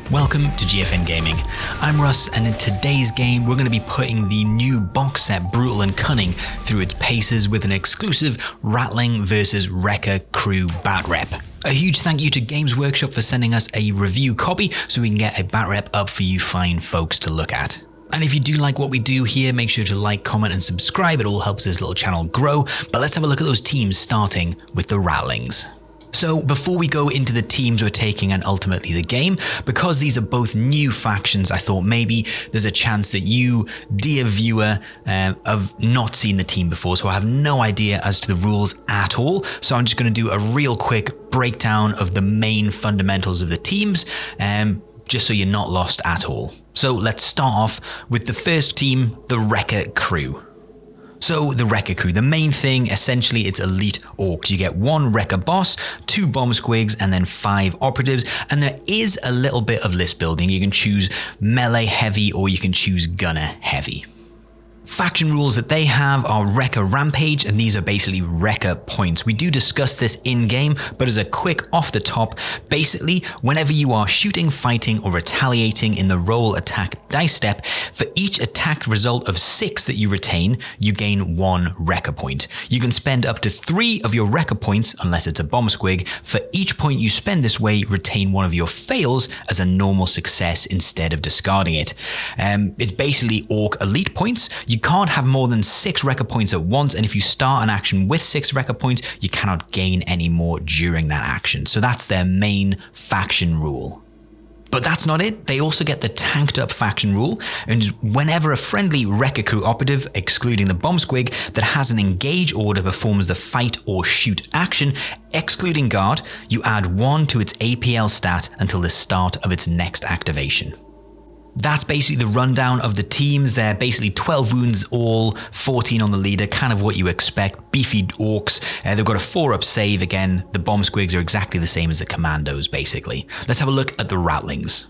Welcome to GFN Gaming. I'm Russ, and in today's game we're going to be putting the new box set Brutal and Cunning through its paces with an exclusive Ratling vs Wrecka Krew bat rep. A huge thank you to Games Workshop for sending us a review copy so we can get a bat rep up for you fine folks to look at. And if you do like what we do here, make sure to like, comment and subscribe. It all helps this little channel grow. But let's have a look at those teams, starting with the Ratlings. So before we go into the teams we're taking and ultimately the game, because these are both new factions, I thought maybe there's a chance that you, dear viewer, have not seen the team before, so I have no idea as to the rules at all. So I'm just going to do a real quick breakdown of the main fundamentals of the teams, just so you're not lost at all. So let's start off with the first team, the Wrecka Krew. So the Wrecka Krew, the main thing, essentially it's elite orcs. You get 1 Wrecka boss, 2 bomb squigs, and then 5 operatives. And there is a little bit of list building. You can choose melee heavy or you can choose gunner heavy. Faction rules that they have are Wrecka Rampage, and these are basically Wrecka points. We do discuss this in-game, but as a quick off the top, basically, whenever you are shooting, fighting, or retaliating in the roll attack dice step, for each attack result of 6 that you retain, you gain 1 Wrecka point. You can spend up to 3 of your Wrecka points, unless it's a bomb squig. For each point you spend this way, retain 1 of your fails as a normal success instead of discarding it. It's basically Orc elite points. You can't have more than 6 Wrecka points at once, and if you start an action with 6 Wrecka points, you cannot gain any more during that action. So that's their main faction rule. But that's not it. They also get the tanked up faction rule, and whenever a friendly Wrecka Krew operative, excluding the bomb squig, that has an engage order performs the fight or shoot action, excluding guard, you add 1 to its APL stat until the start of its next activation. That's basically the rundown of the teams. They're basically 12 wounds all, 14 on the leader, kind of what you expect. Beefy orcs. They've got a 4-up save. Again, the bomb squigs are exactly the same as the commandos, basically. Let's have a look at the Ratlings.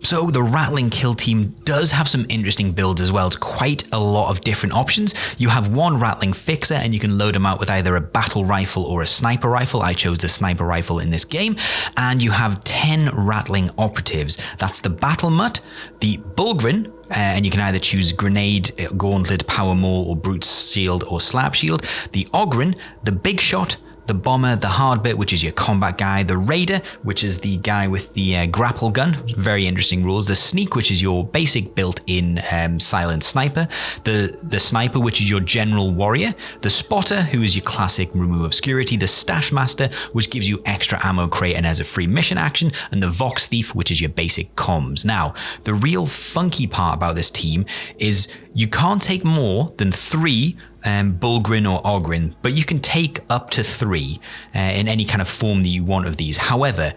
So the Ratling kill team does have some interesting builds as well. It's quite a lot of different options. You have 1 Ratling fixer, and you can load them out with either a battle rifle or a sniper rifle. I chose the sniper rifle in this game. And you have 10 Ratling operatives. That's the Battle Mutt, the Bulgrin, and you can either choose Grenade, Gauntlet, Power Maul, or Brute Shield, or Slap Shield, the Ogrin, the Big Shot, the Bomber, the Hardbit, which is your combat guy, the Raider, which is the guy with the grapple gun, very interesting rules, the Sneak, which is your basic built-in silent sniper, the Sniper, which is your general warrior, the Spotter, who is your classic remove obscurity, the Stash Master, which gives you extra ammo crate and has a free mission action, and the Vox Thief, which is your basic comms. Now, the real funky part about this team is you can't take more than 3 Bulgrin or Ogrin, but you can take up to 3 in any kind of form that you want of these. However,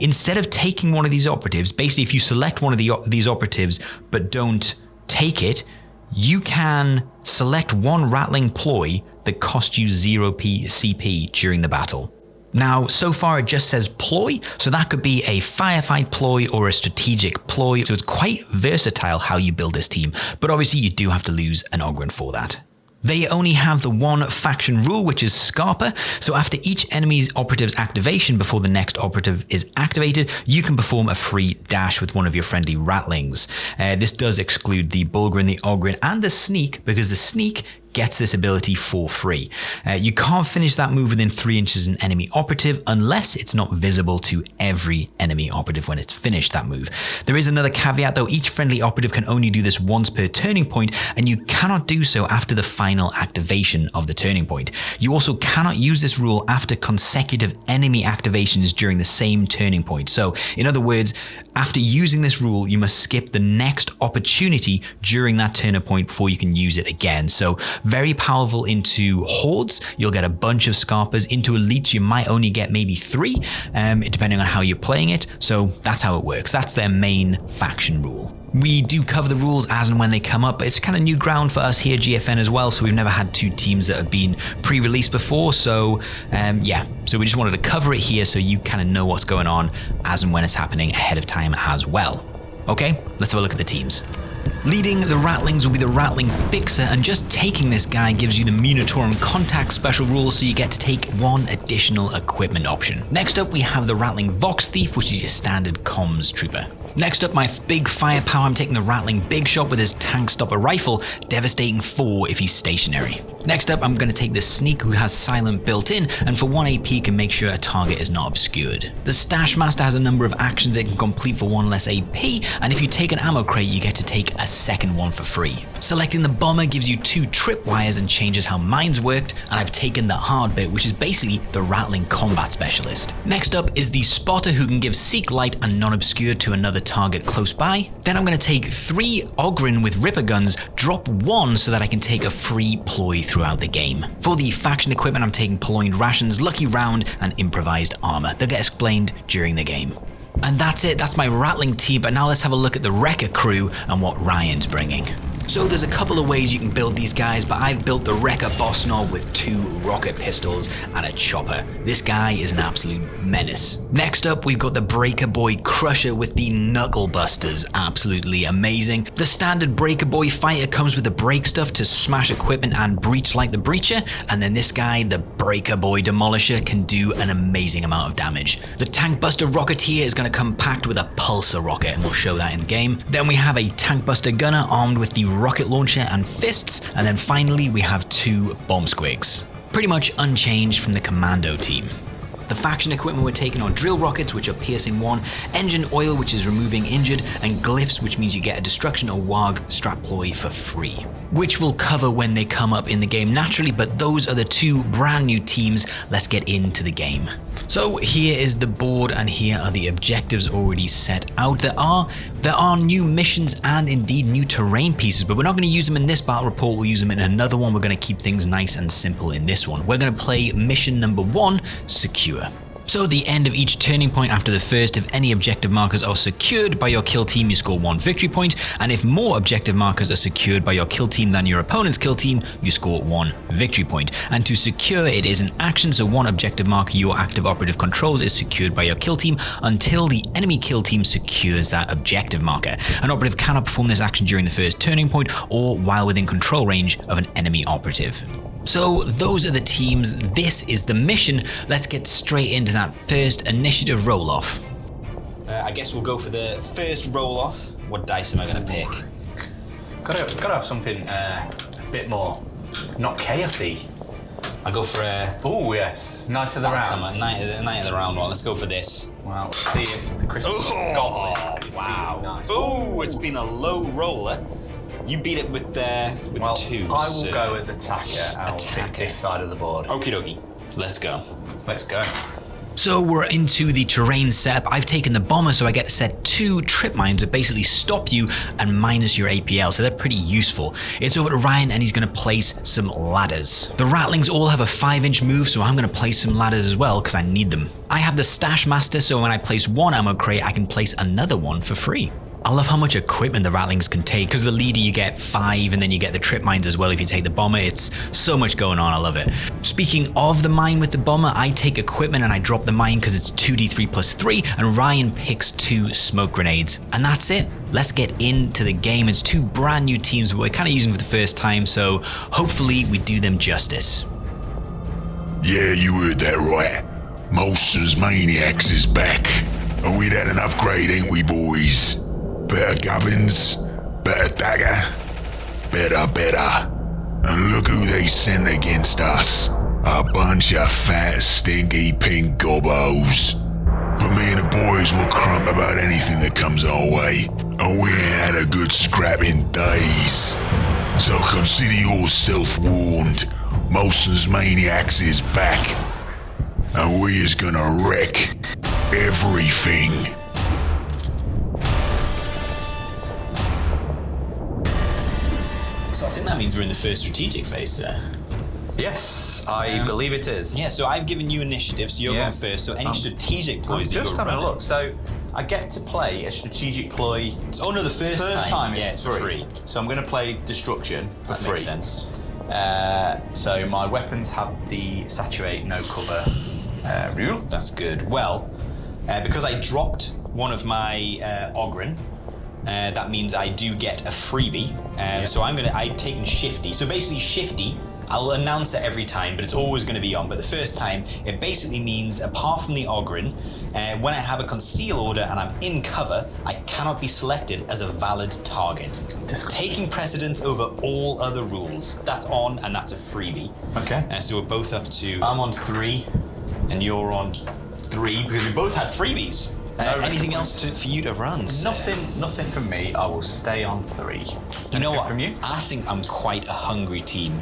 instead of taking one of these operatives, basically if you select one of these operatives but don't take it, you can select 1 Ratling ploy that costs you 0 CP during the battle. Now, so far it just says ploy, so that could be a firefight ploy or a strategic ploy, so it's quite versatile how you build this team, but obviously you do have to lose an Ogrin for that. They only have the 1 faction rule, which is Scarper, so after each enemy's operative's activation before the next operative is activated, you can perform a free dash with one of your friendly Ratlings. This does exclude the Bulgrin, the Ogrin, and the Sneak, because the Sneak gets this ability for free. You can't finish that move within 3 inches of an enemy operative unless it's not visible to every enemy operative when it's finished that move. There is another caveat though, each friendly operative can only do this once per turning point, and you cannot do so after the final activation of the turning point. You also cannot use this rule after consecutive enemy activations during the same turning point. So in other words, after using this rule, you must skip the next opportunity during that turning point before you can use it again. So very powerful into hordes, you'll get a bunch of Scarpers. Into elites, you might only get maybe 3, depending on how you're playing it. So that's how it works. That's their main faction rule. We do cover the rules as and when they come up, but it's kind of new ground for us here at GFN as well, so we've never had 2 teams that have been pre-released before, so yeah, so we just wanted to cover it here so you kind of know what's going on as and when it's happening ahead of time as well. Okay, let's have a look at the teams. Leading the Ratlings will be the Ratling Fixer, and just taking this guy gives you the Munitorum Contact special rule, so you get to take 1 additional equipment option. Next up we have the Ratling Vox Thief, which is your standard comms trooper. Next up, my big firepower, I'm taking the Ratling Big Shot with his tank stopper rifle, devastating 4 if he's stationary. Next up, I'm going to take the Sneak who has silent built in, and for 1 AP can make sure a target is not obscured. The Stash Master has a number of actions it can complete for 1 less AP, and if you take an ammo crate, you get to take a second one for free. Selecting the Bomber gives you 2 tripwires and changes how mines worked, and I've taken the hard bit, which is basically the Ratling Combat Specialist. Next up is the Spotter who can give Seek Light and non-obscured to another target close by. Then I'm going to take 3 Ogryn with Ripper Guns, drop 1 so that I can take a free ploy throughout the game. For the faction equipment, I'm taking Purloined Rations, Lucky Round, and Improvised Armor. They'll get explained during the game. And that's it, that's my Ratling team, but now let's have a look at the Wrecka Krew and what Ryan's bringing. So there's a couple of ways you can build these guys, but I've built the Wrecka Boss Knob with 2 rocket pistols and a chopper. This guy is an absolute menace. Next up, we've got the Breaker Boy Crusher with the Knuckle Busters. Absolutely amazing. The standard Breaker Boy Fighter comes with the break stuff to smash equipment and breach like the Breacher, and then this guy, the Breaker Boy Demolisher, can do an amazing amount of damage. The Tank Buster Rocketeer is going to come packed with a Pulsar rocket, and we'll show that in the game. Then we have a Tank Buster Gunner armed with the rocket launcher and fists, and then finally we have 2 bomb squigs. Pretty much unchanged from the commando team. The faction equipment we're taking are drill rockets, which are piercing 1, engine oil, which is removing injured, and glyphs, which means you get a destruction or warg strap ploy for free, which we'll cover when they come up in the game naturally, but those are the 2 brand new teams. Let's get into the game. So here is the board, and here are the objectives already set out. There are new missions and indeed new terrain pieces, but we're not going to use them in this battle report. We'll use them in another one. We're going to keep things nice and simple in this one. We're going to play mission number 1, Secure. So at the end of each turning point after the first, if any objective markers are secured by your kill team, you score 1 victory point, and if more objective markers are secured by your kill team than your opponent's kill team, you score 1 victory point. And to secure, it is an action, so 1 objective marker your active operative controls is secured by your kill team until the enemy kill team secures that objective marker. An operative cannot perform this action during the first turning point or while within control range of an enemy operative. So those are the teams, this is the mission. Let's get straight into that first initiative roll-off. I guess we'll go for the first roll-off. What dice am I going to pick? Gotta have something a bit more, not chaosy. I'll go for a... Oh yes, Knight of the Round. Knight of the Round one, let's go for this. Well, let's see if the Christmas Goblin is really nice. Oh, it's been a low roller. You beat it with 2. I will go as attacker. I'll pick this side of the board. Okie dokie. Let's go. Let's go. So we're into the terrain setup. I've taken the Bomber, so I get to set 2 trip mines that basically stop you and minus your APL, so they're pretty useful. It's over to Ryan, and he's going to place some ladders. The Ratlings all have a 5-inch move, so I'm going to place some ladders as well, because I need them. I have the Stash Master, so when I place 1 ammo crate, I can place another one for free. I love how much equipment the Ratlings can take, because the leader you get 5 and then you get the trip mines as well if you take the Bomber. It's so much going on, I love it. Speaking of the mine with the Bomber, I take equipment and I drop the mine because it's 2d3 plus 3, and Ryan picks 2 smoke grenades. And that's it. Let's get into the game. It's 2 brand new teams we're kind of using for the first time, so hopefully we do them justice. Yeah, you heard that right. Monsters Maniacs is back, and we'd had an upgrade, ain't we, boys? Better gubbins, better dagger, better. And look who they sent against us. A bunch of fat, stinky pink gobos. But me and the boys will crump about anything that comes our way. And we ain't had a good scrap in days. So consider yourself warned. Monsters Maniacs is back. And we is gonna wreck everything. So I think that means we're in the first strategic phase, sir. Yes, I believe it is. Yeah, so I've given you initiative, so you're going first. So any strategic ploys I'm just having a look. So I get to play a strategic ploy. Oh no, the first time it's free. So I'm going to play Destruction for free. Makes sense. So my weapons have the Saturate No Cover rule. That's good. Well, because I dropped one of my Ogryn, that means I do get a freebie. So I've taken Shifty. So basically Shifty I'll announce it every time, but it's always going to be on. But the first time, it basically means, apart from the Ogryn, when I have a conceal order and I'm in cover, I cannot be selected as a valid target. Taking precedence over all other rules. That's on, and that's a freebie. Okay. So we're both up to... I'm on 3. And you're on 3, because we both had freebies. Anything else for you to run? Nothing from me. I will stay on 3. You know what? From you? I think I'm quite a hungry team.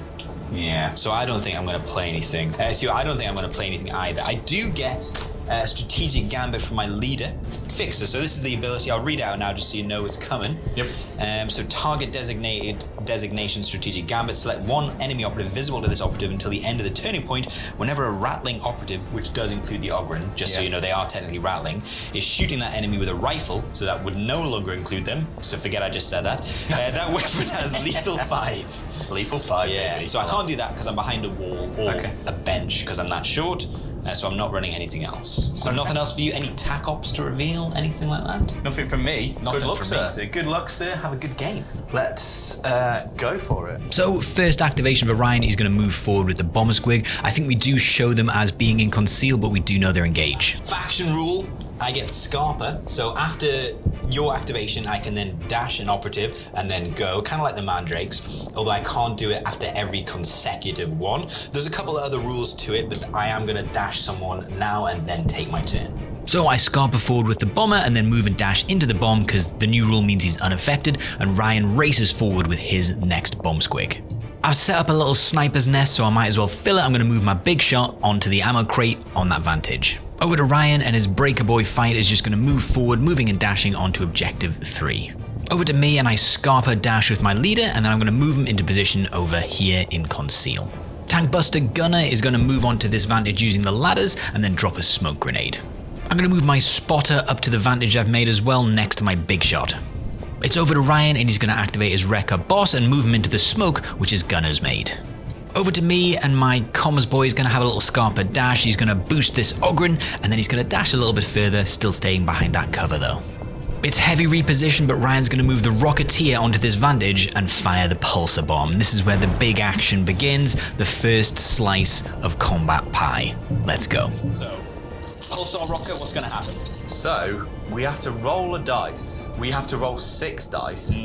Yeah. So I don't think I'm going to play anything. I don't think I'm going to play anything either. I do get a strategic gambit from my leader, Fixer. So this is the ability. I'll read it out now just so you know it's coming. Yep. So target designation strategic gambit. Select one enemy operative visible to this operative until the end of the turning point. Whenever a Ratling operative, which does include the Ogryn, just so you know they are technically Ratling, is shooting that enemy with a rifle, so that would no longer include them. So forget I just said that. That weapon has lethal 5. Lethal 5. Yeah. Baby. So I can't do that because I'm behind a wall or a bench because I'm that short. So I'm not running anything else. So nothing else for you? Any tac ops to reveal? Anything like that? Nothing from me. Nothing good luck, from me, sir. Good luck, sir. Have a good game. Let's go for it. So first activation of Orion, he's going to move forward with the Bomber Squig. I think we do show them as being in conceal, but we do know they're engaged. Faction rule, I get Scarpa. So after your activation, I can then dash an operative and then go, kind of like the Mandrakes, although I can't do it after every consecutive one. There's a couple of other rules to it, but I am going to dash someone now and then take my turn. So I Scarpa forward with the Bomber and then move and dash into the bomb because the new rule means he's unaffected, and Ryan races forward with his next Bomb Squig. I've set up a little sniper's nest, so I might as well fill it. I'm going to move my big shot onto the ammo crate on that vantage. Over to Ryan, and his Breaker Boy fight is just going to move forward, moving and dashing onto objective 3. Over to me, and I Scarpa dash with my leader, and then I'm going to move him into position over here in conceal. Tank Buster Gunner is going to move onto this vantage using the ladders, and then drop a smoke grenade. I'm going to move my spotter up to the vantage I've made as well, next to my big shot. It's over to Ryan, and he's going to activate his Wrecker Boss and move him into the smoke, which his Gunner's made. Over to me, and my Comms Boy is going to have a little Scarpa dash. He's going to boost this Ogryn, and then he's going to dash a little bit further, still staying behind that cover though. It's heavy reposition, but Ryan's going to move the Rocketeer onto this vantage and fire the Pulsar Bomb. This is where the big action begins, the first slice of combat pie. Let's go. So, Pulsar Rocket, what's going to happen? So, we have to roll a dice. We have to roll 6 dice.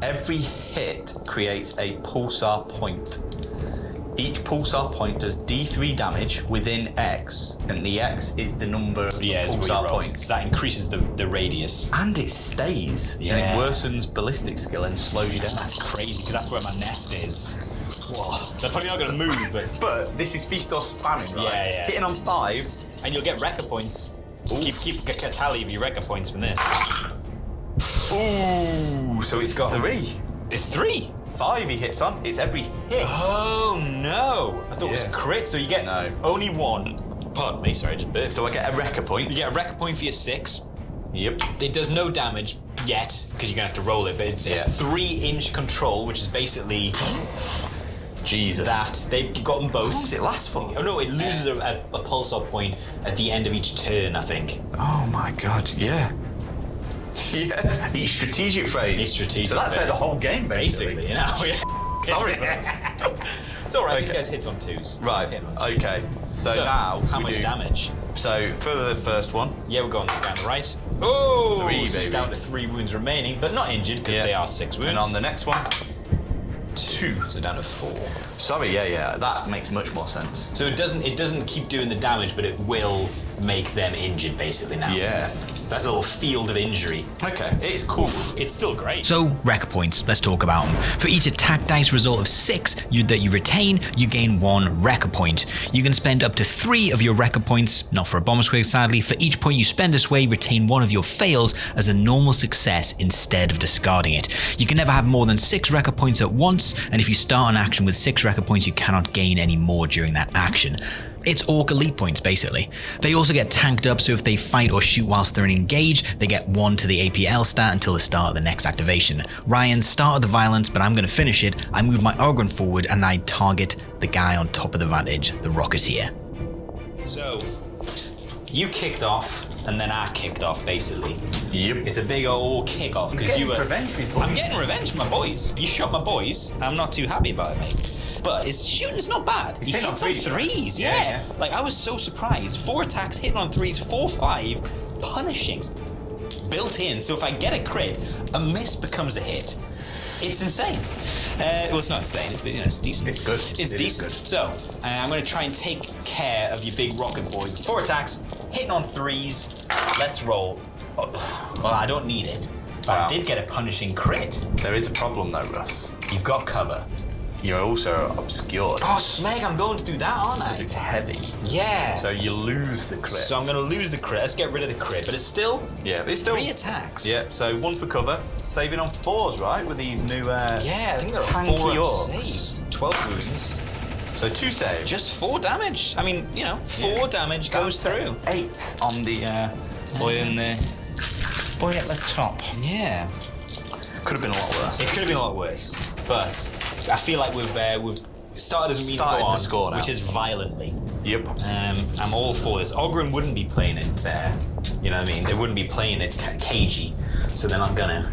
Every hit creates a Pulsar point. Each Pulsar point does D3 damage within X, and the X is the number of Pulsar points. So that increases the radius. And it stays. Yeah. And it worsens ballistic skill and slows you down. That's crazy, because that's where my nest is. Whoa. They're probably not going to move, But this is feast or spamming, right? Yeah. Hitting on 5. And you'll get Wrecker points. Keep a tally of your Wrecker points from this. Ooh, so it's got 3. It's 3. 5 he hits on. It's every hit. Oh no! I thought it was crit, so you get only 1. Pardon me, sorry, I just burped. So I get a Wrecker point. You get a Wrecker point for your 6. Yep. It does no damage yet, because you're going to have to roll it, but it's a 3-inch control, which is basically Jesus. that. They've got them both. How long does it last for? Oh no, it loses a pulsar point at the end of each turn, I think. Oh my god, yeah. Yeah, each strategic phase. So that's the whole game, basically. You know? Sorry. It's alright, these guys hit on 2s. Right, okay. So now, how much damage? So, for the first one. Yeah, we're going down the right. Oh! 3, so it's baby. down to 3 wounds remaining, but not injured, because they are 6 wounds. And on the next one, 2. So down to 4. Sorry, yeah, that makes much more sense. So it doesn't keep doing the damage, but it will make them injured, basically, now. Yeah. That's a little field of injury. Okay, it's cool. It's still great. So, Wrecker points, let's talk about them. For each attack dice result of 6 that you retain, you gain 1 Wrecker point. You can spend up to 3 of your Wrecker points, not for a Bomber Squig sadly. For each point you spend this way, retain 1 of your fails as a normal success instead of discarding it. You can never have more than 6 Wrecker points at once, and if you start an action with 6 Wrecker points, you cannot gain any more during that action. It's Ork elite points, basically. They also get tanked up, so if they fight or shoot whilst they're engaged, they get 1 to the APL stat until the start of the next activation. Ryan started the violence, but I'm going to finish it. I move my Ogryn forward and I target the guy on top of the vantage, the Rocketeer. So, you kicked off, and then I kicked off, basically. Yep. It's a big old kick-off, because you were... revenge with boys. I'm getting revenge for my boys. You shot my boys, and I'm not too happy about it, mate. but his shooting's not bad. He hitting hits on on threes. threes, yeah. Like, I was so surprised. 4 attacks, hitting on threes, 4-5, punishing. Built in, so if I get a crit, a miss becomes a hit. It's insane. Well, it's not insane, it's decent. It's good. It's decent. Good. So, I'm going to try and take care of your big rocket boy. 4 attacks, hitting on threes. Let's roll. Oh, well, I don't need it. But I did get a punishing crit. There is a problem though, Russ. You've got cover. You're also obscured. Oh, Smeg, I'm going through that, aren't I? Because it's heavy. Yeah. So you lose the crit. So I'm going to lose the crit. Let's get rid of the crit. But it's still... Yeah, it's still 3 attacks. Yeah, so 1 for cover. Saving on 4s, right? With these new yeah, I think there are tanky 4 orcs. saves. 12 wounds. So 2 saves. Just 4 damage. I mean, 4 damage goes through. 8 on the boy in the boy at the top. Yeah. Could have been a lot worse. It could have been a lot worse. But I feel like we've started as a mean Started go on, the score now. which is violently. Yep. I'm all for this. Ogryn wouldn't be playing it, you know what I mean? They wouldn't be playing it cagey, so they're not gonna.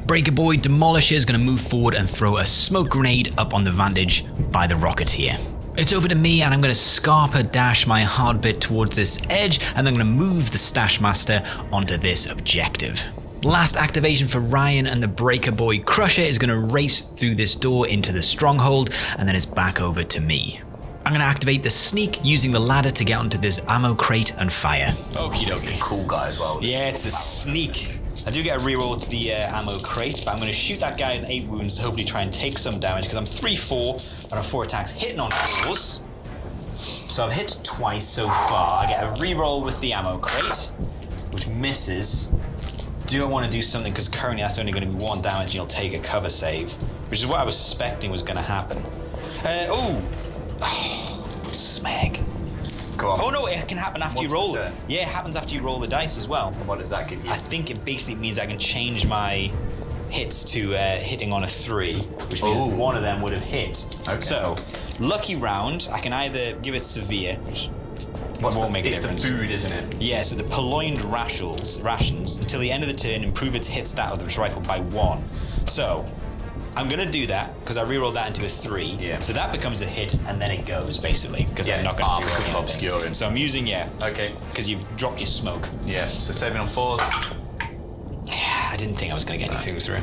Breaker Boy Demolisher is gonna move forward and throw a smoke grenade up on the vantage by the Rocketeer. It's over to me and I'm gonna Scarper dash my hard bit towards this edge and then I'm gonna move the Stash Master onto this objective. Last activation for Ryan and the Breaker Boy Crusher is going to race through this door into the stronghold and then it's back over to me. I'm going to activate the sneak using the ladder to get onto this ammo crate and fire. Okie dokie. Cool guy as well. Yeah, it's a sneak. I do get a reroll with the ammo crate, but I'm going to shoot that guy with 8 wounds to hopefully try and take some damage because I'm 3-4 and 4 attacks hitting on 4s. So I've hit twice so far. I get a reroll with the ammo crate, which misses. Do I want to do something, because currently that's only going to be 1 damage and you'll take a cover save, which is what I was suspecting was going to happen. Smeg. Go on. Oh no, it can happen after you roll. Turn? Yeah, it happens after you roll the dice as well. What does that give you? I think it basically means I can change my hits to hitting on a 3, which means one of them would have hit. Okay. So, lucky round, I can either give it severe, which won't make a difference. It's the food, isn't it? Yeah, so the purloined rations until the end of the turn improve its hit stat of the rifle by 1. So I'm gonna do that because I rerolled that into a 3. Yeah. So that becomes a hit and then it goes basically because I'm not gonna because of reroll obscuring. So I'm using Okay. because you've dropped your smoke. Yeah. So saving on 4s. I didn't think I was gonna get anything through.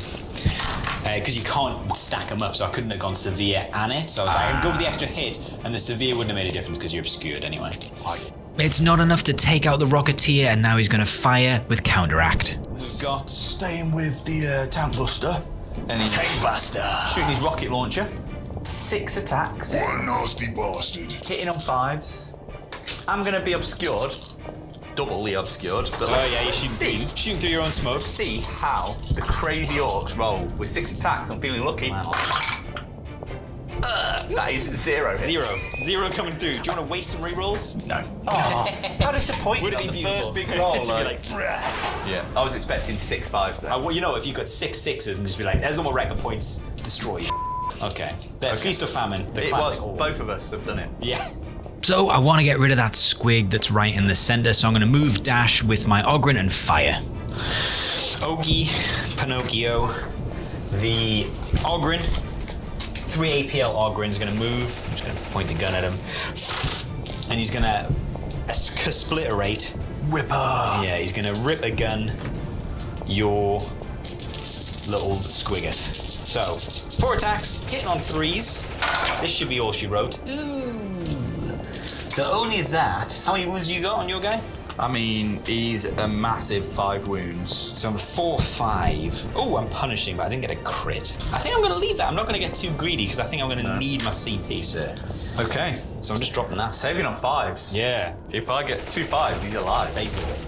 Because you can't stack them up, so I couldn't have gone severe and it. So I was like, I can go for the extra hit, and the severe wouldn't have made a difference because you're obscured anyway. It's not enough to take out the Rocketeer, and now he's going to fire with Counteract. We've got staying with the Tank Buster. And he's Tank Buster. shooting his rocket launcher. 6 attacks. What a nasty bastard. Hitting on 5s. I'm going to be obscured. Doubly obscured. But You're shooting through your own smoke. See how the crazy orcs roll. With 6 attacks, I'm feeling lucky. Wow. That is 0 hits. Zero coming through. Do you want to waste some rerolls? No. Oh, how disappointing. Would it be on the beautiful? first big roll. To be like, yeah, I was expecting 6 5s there. if you got 6 6s and just be like, there's all my record points, destroyed. Okay. Feast or Famine. The It was. classic order. Both of us have done it. Yeah. So I want to get rid of that squig that's right in the center, so I'm going to move dash with my Ogryn and fire. Ogie, Pinocchio, the Ogryn, 3 APL Ogryn's going to move. I'm just going to point the gun at him, and he's going to splitterate. Ripper. Yeah, he's going to rip a gun your little squiggeth. So 4 attacks, hitting on 3s. This should be all she wrote. Ooh. So only that. How many wounds you got on your guy? I mean, he's a massive 5 wounds. So I'm 4-5. Oh, I'm punishing, but I didn't get a crit. I think I'm going to leave that. I'm not going to get too greedy because I think I'm going to need my CP, sir. Okay. So I'm just dropping that. Saving on 5s. Yeah, If I get 2 5s, he's alive. basically.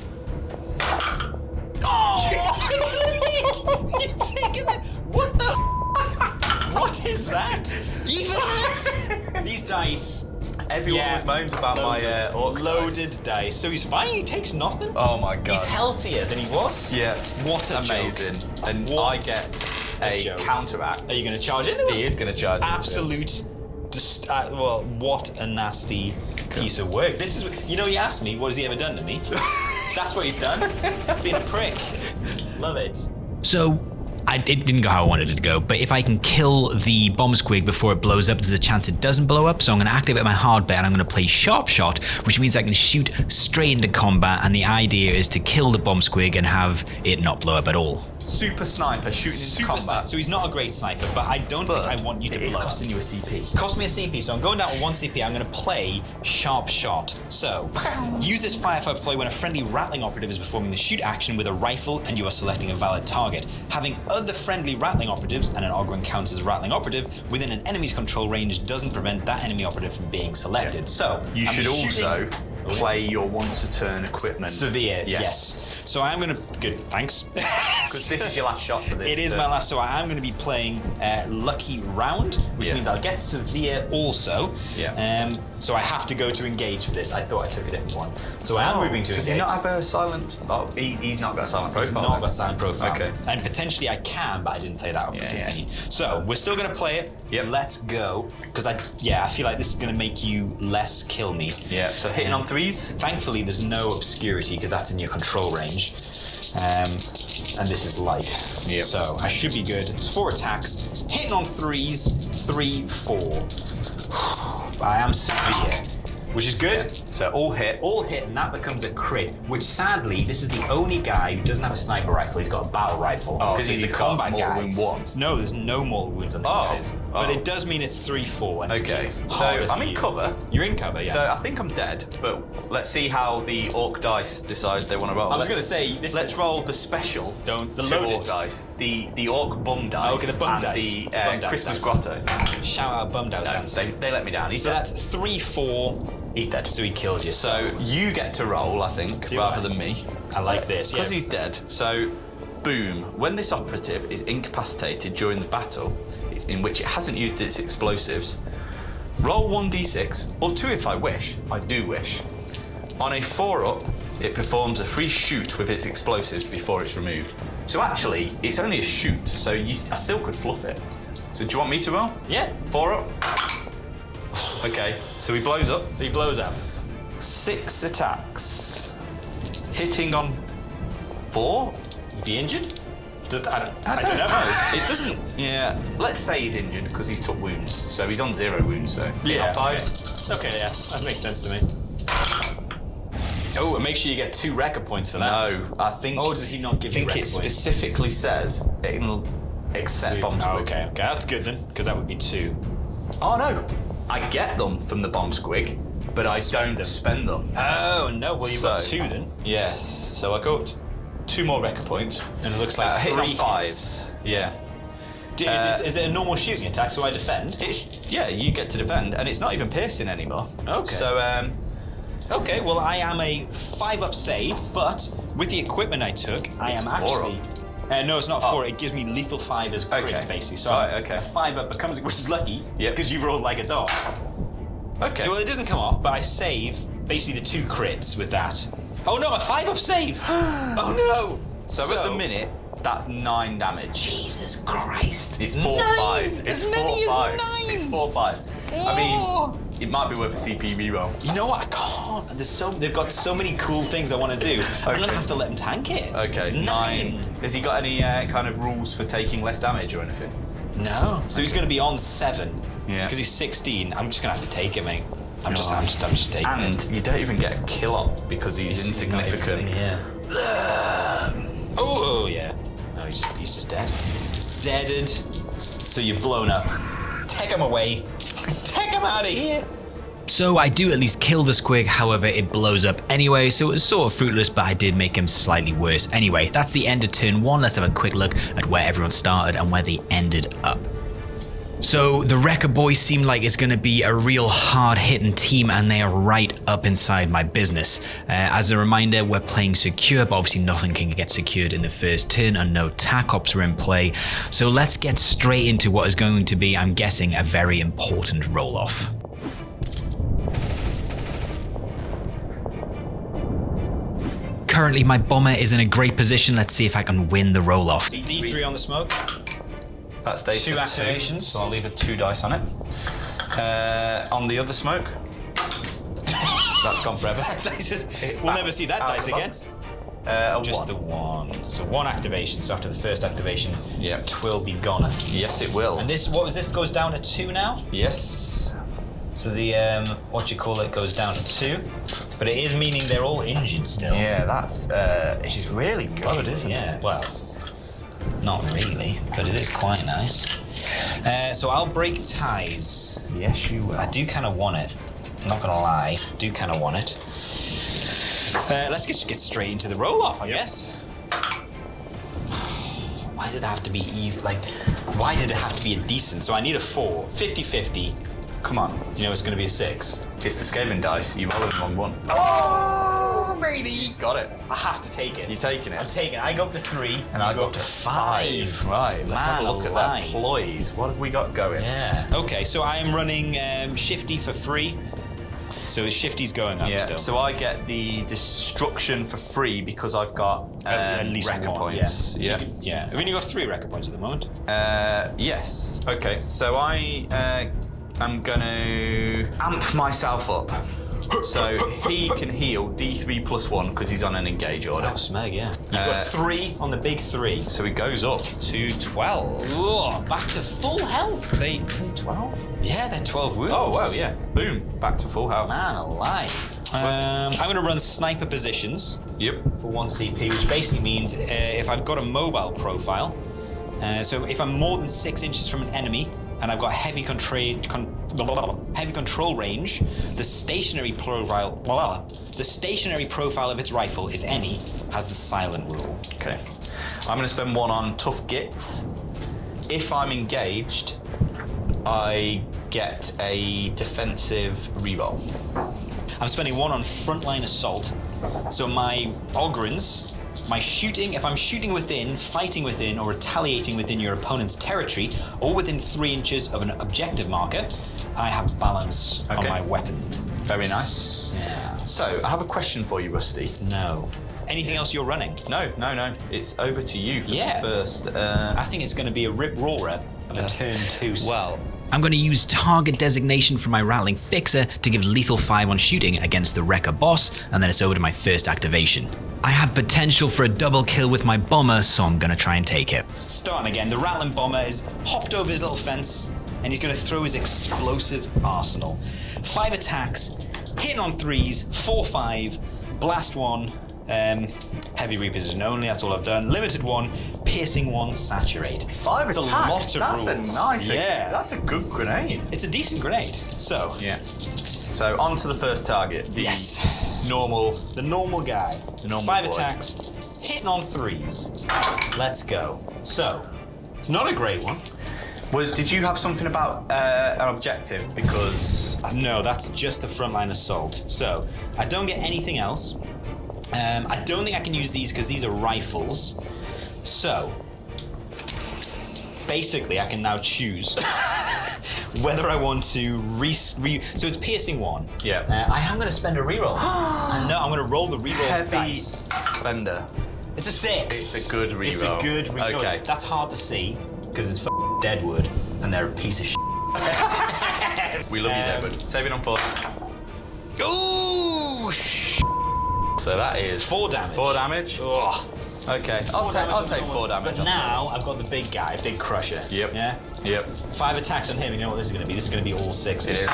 Oh! You're taking that. What the? What is that? Even that? These dice. Everyone always moans about my orc loaded dice. So he's fine. He takes nothing. Oh my god. He's healthier than he was. Yeah. What a amazing. joke. And What I get a a joke. counteract. Are you going to charge into him? He is going to charge. Absolute. What a nasty piece of work. This is. He asked me, what has he ever done to me? That's what he's done. Being a prick. Love it. So, it didn't go how I wanted it to go, but if I can kill the bomb squig before it blows up, there's a chance it doesn't blow up. So I'm going to activate my hard bet and I'm going to play sharp shot, which means I can shoot straight into combat, and the idea is to kill the bomb squig and have it not blow up at all. Super sniper shooting into combat. So he's not a great sniper, but I don't think I want you to blow up. It's costing you a CP. Cost me a CP, so I'm going down to 1 CP. I'm going to play sharp shot. So, use this firefight ploy when a friendly Ratling operative is performing the shoot action with a rifle and you are selecting a valid target. Having other friendly Ratling operatives and an Ogren counts as Ratling operative within an enemy's control range doesn't prevent that enemy operative from being selected. Yeah. So, you should also play your once a turn equipment. Severe, yes. So I'm going to... Good, thanks. Because this is your last shot for this. It is my last, so I am going to be playing Lucky Round, which means I'll get Severe also. Yeah. So I have to go to engage for this. I thought I took a different one. So I am moving to engage. Does he not have a silent... Oh, he's not got a silent profile. He's not got a silent profile. Okay. And potentially I can, but I didn't play that up particularly. So we're still going to play it. Yep. Let's go. Because I feel like this is going to make you less kill me. Yeah, so hitting on threes. Thankfully, there's no obscurity because that's in your control range. And this is light. Yep. So I should be good. It's 4 attacks. Hitting on threes, 3, 4. I am severe, which is good. So all hit, and that becomes a crit, which sadly, this is the only guy who doesn't have a sniper rifle. He's got a battle rifle. Because he's the combat guy. Wound 1. No, there's no mortal wounds on these guys. But it does mean it's 3, 4. And Okay, so I'm in cover. You're in cover, yeah. So I think I'm dead, but let's see how the Ork dice decide they want to roll. I was going to say, let's roll the special. The loaded Ork dice. The Ork bum dice. Oh, okay, the bum dice. The bum Christmas dice. grotto. Shout out bummed out dance. They let me down. So that's 3, 4. He's dead. So he kills you. So you get to roll, I think, rather than me. I like this, Because he's dead. So, boom. When this operative is incapacitated during the battle, in which it hasn't used its explosives, roll 1d6, or 2 if I wish. I do wish. On a 4-up, it performs a free shoot with its explosives before it's removed. So actually, it's only a shoot, so I still could fluff it. So do you want me to roll? Yeah. 4-up. Okay, so he blows up. 6 attacks. Hitting on 4? You'd be injured? I don't know. It doesn't. Yeah. Let's say he's injured because he's took wounds. So he's on 0 wounds. So yeah. On 5s. Okay, yeah, that makes sense to me. Oh, and make sure you get 2 Wrecka points for that. No, I think. Oh, does he not give you Wrecka points? I think it specifically says it'll accept bomb squig. Oh, okay, that's good then, because that would be 2. Oh no, I get them from the bomb squig, but I don't spend them. Oh no, well you've got 2 then. Yes, so I got 2 more Wrecka points, and it looks like 3 5s. Yeah. Is it a normal shooting attack? So I defend. Yeah, you get to defend, and it's not even piercing anymore. Okay. So okay, well I am a 5-up save, but with the equipment I took, I am actually. No, it's not 4. It gives me lethal 5 as crits, basically. So a 5-up becomes, which is lucky, because you rolled like a dog. Okay. Well, it doesn't come off, but I save basically the 2 crits with that. Oh no, a 5-up save! Oh no! So at the minute, that's 9 damage. Jesus Christ! It's 4-5. As many as 9. It's 4-5. I mean, it might be worth a CP reroll. You know what? I can't. They've got so many cool things I want to do. I'm gonna have to let them tank it. Okay. 9. Has he got any kind of rules for taking less damage or anything? No. So he's gonna be on 7. Yeah. Because he's 16. I'm just gonna have to take it, mate. I'm just taking it. And you don't even get a kill up because he's insignificant. Oh yeah. No, he's just dead. Deaded. So you've blown up. Take him away. Take him out of here. So I do at least kill the squig, however it blows up anyway, so it was sort of fruitless, but I did make him slightly worse. Anyway, that's the end of turn 1. Let's have a quick look at where everyone started and where they ended up. So the Wrecka Boys seem like it's going to be a real hard-hitting team, and they are right up inside my business. As a reminder, we're playing secure, but obviously nothing can get secured in the first turn, and no TAC ops are in play. So let's get straight into what is going to be, I'm guessing, a very important roll-off. Currently, my bomber is in a great position. Let's see if I can win the roll-off. D3 on the smoke. That stays 2 activations. So I'll leave a 2 dice on it. On the other smoke, that's gone forever. We'll never see that dice again. Just the one. So one activation. So after the first activation, twill be goneth. Yes, it will. And this, what was this? Goes down to 2 now. Yes. So the goes down to 2, but it is meaning they're all injured still. Yeah, that's it's really good, isn't it? Well, not really, but it is quite nice. So I'll break ties. Yes, you will. I do kind of want it. I'm not gonna lie, do kind of want it. Let's just get straight into the roll-off, I guess. Why did it have to be why did it have to be a decent? So I need a 4, 50-50. Come on. Do you know it's going to be a 6? It's the scaling dice. You roll them on 1. Oh, baby! Got it. I have to take it. You're taking it. I'm taking it. I go up to 3, and I go up to 5. Right. Let's have a look at that ploys. What have we got going? Yeah. Okay. So I am running Shifty for free. So Shifty's going up still. So I get the destruction for free because I've got at least Wrecka 1 points. Yeah. So yeah. I've only got 3 Wrecka points at the moment. Yes. Okay. So I'm gonna amp myself up. So he can heal D3 plus 1 because he's on an engage order. Oh, smeg, yeah. You've got 3 on the big 3. So he goes up to 12. Whoa, back to full health. They 12? Yeah, they're 12 wounds. Oh, wow, yeah. Boom. Back to full health. Man alive. I'm going to run sniper positions. Yep. For 1 CP, which basically means if I've got a mobile profile, so if I'm more than 6 inches from an enemy, and I've got heavy control range, the stationary profile of its rifle, if any, has the silent rule. Okay. I'm going to spend 1 on tough gits. If I'm engaged, I get a defensive reroll. I'm spending 1 on frontline assault. So my Ogrins, my shooting, if I'm shooting within, fighting within, or retaliating within your opponent's territory, or within 3 inches of an objective marker, I have balance on my weapon. Very nice. Yeah. So, I have a question for you, Rusty. No. Anything else you're running? No. It's over to you for the first. I think it's going to be a rip roarer on a turn 2. Well, I'm going to use target designation from my Ratling Fixer to give lethal 5 on shooting against the Wrecka boss, and then it's over to my first activation. I have potential for a double kill with my bomber, so I'm going to try and take it. Starting again, the Rattling bomber has hopped over his little fence, and he's going to throw his explosive arsenal. 5 attacks, hitting on 3s, 4-5, blast 1, heavy reposition only, that's all I've done. Limited 1, piercing 1, saturate. 5 It's attacks. a lot of rules. That's a good grenade. It's a decent grenade. So, So on to the first target. The normal guy. The normal 5 boy. attacks, hitting on 3s. Let's go. So, it's not a great one. Did you have something about an objective? Because No, that's just the frontline assault. So, I don't get anything else. I don't think I can use these because these are rifles. So, basically, I can now choose whether I want to so it's piercing 1. Yeah. I am going to spend a reroll. No, I'm going to roll the reroll heavy dice. spender. It's a 6. It's a good reroll. It's a good reroll. Okay. That's hard to see because it's Deadwood and they're a piece of shit. We love you, Deadwood. Save it on 4. Ooh! So that is 4 damage. 4 damage. Ugh. Okay, I'll take 4 damage. But now I've got the big guy, big crusher. Yep. Yeah? Yep. 5 attacks on him, you know what this is going to be? This is going to be all 6s. It is.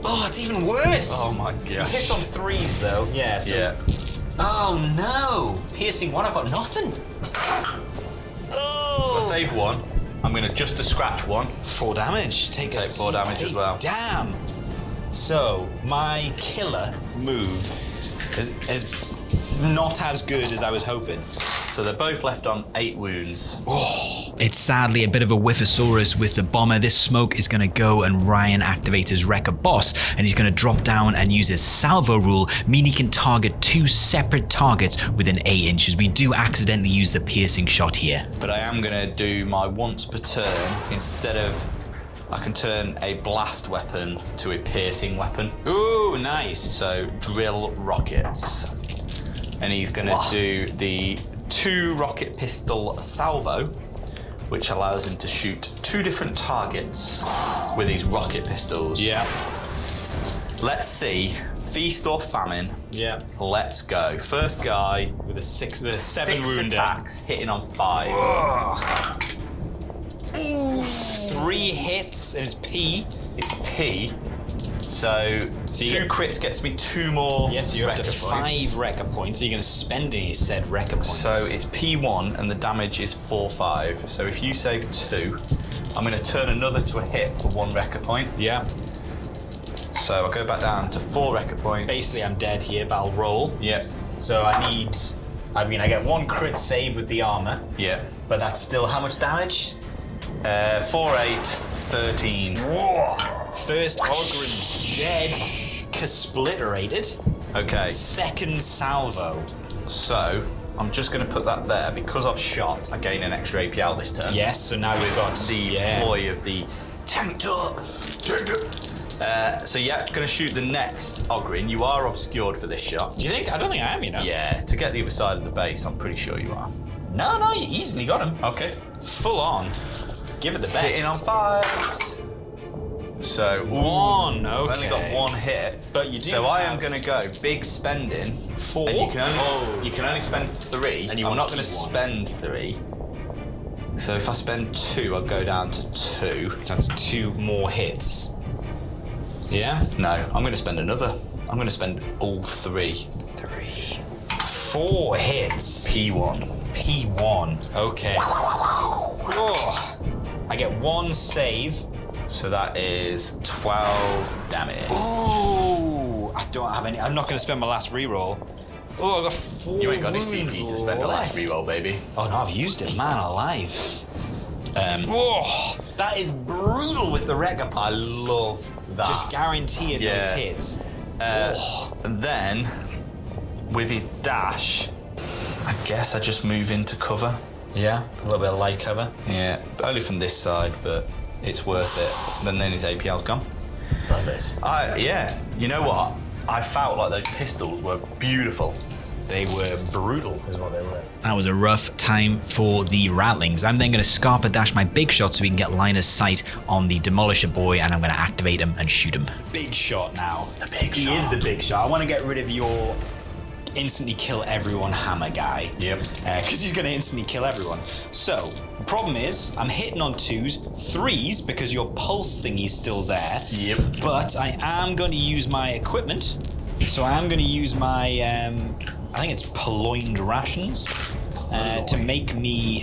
Oh, it's even worse! Oh my He gosh. hits on 3s though. Yeah, so. Yeah. Oh no! Piercing 1, I've got nothing. Oh! I save 1. I'm going to just to scratch 1. 4 damage. Take 4 damage as well. Damn! So, my killer move is not as good as I was hoping. So they're both left on 8 wounds. It's sadly a bit of a whiffosaurus with the bomber. This smoke is going to go and Ryan activates his Wrecka boss, and he's going to drop down and use his salvo rule, meaning he can target 2 separate targets within 8 inches. We do accidentally use the piercing shot here. But I am going to do my once per turn instead of. I can turn a blast weapon to a piercing weapon. Ooh, nice. So drill rockets. And he's going to do the 2 rocket pistol salvo, which allows him to shoot 2 different targets with these rocket pistols. Yeah. Let's see. Feast or famine. Yeah. Let's go. First guy With the 7 6 wounded. attacks, hitting on 5. Ooh, 3 hits and it's P. It's P. So 2 you- crits gets me 2 more. Yes, you're up to Wrecka 5 points. Wrecka points. So you're going to spend any said Wrecka points. So it's P1 and the damage is 4/5. So if you save 2, I'm going to turn another to a hit for 1 Wrecka point. yeah. So I'll go back down to 4 Wrecka points. Basically, I'm dead here, but I'll roll. Yep. So I get 1 crit save with the armor, Yep. but that's still how much damage? 4, 8, 13. Whoa! First Ogren dead, splitterated. Okay. Second salvo. So I'm just going to put that there because I've shot. I gain an extra APL this turn. Yes, so now we've got The ploy of the tank duck. So yeah, going to shoot the next Ogren. You are obscured for this shot. Do you think? I don't think I am, you know. Yeah, to get the other side of the base, I'm pretty sure you are. No, you easily got him. Okay. Full on. Give it the best. Hitting on 5s. So 1, I've only got okay. 1 hit. But you do So I am have- going to go big spending. 4. And you can only spend 3. And you I'm wanna not going to keep 1. spend 3. So if I spend 2, I'll go down to 2. That's 2 more hits. Yeah? No, I'm going to spend another. I'm going to spend all 3. 3. 4 hits. P1. P1. Okay. Oh. I get 1 save. So that is 12 damage. Ooh. I don't have any. I'm not going to spend my last reroll. Oh, I got 4 You ain't got any wounds CP to spend the last left. reroll, baby. Oh no, I've used it, man alive. Oh, that is brutal with the Wrecka I points. love that. Just guaranteeing Yeah. those hits. And then, with his dash, I guess I just move into cover. Yeah, a little bit of light cover. Yeah, only from this side, but it's worth it. And then his APL's gone. Love it. Yeah, you know what? I felt like those pistols were beautiful. They were brutal, is what they were. That was a rough time for the Ratlings. I'm then going to Scarper dash my big shot so we can get line of sight on the Demolisher boy, and I'm going to activate him and shoot him. Big shot now. The big He shot. is the big shot. I want to get rid of your instantly kill everyone hammer guy. Yep. Because he's going to instantly kill everyone. So, the problem is, I'm hitting on 2s, 3s, because your pulse thingy's still there. Yep. But I am going to use my equipment. So I am going to use my, I think it's purloined rations, to make me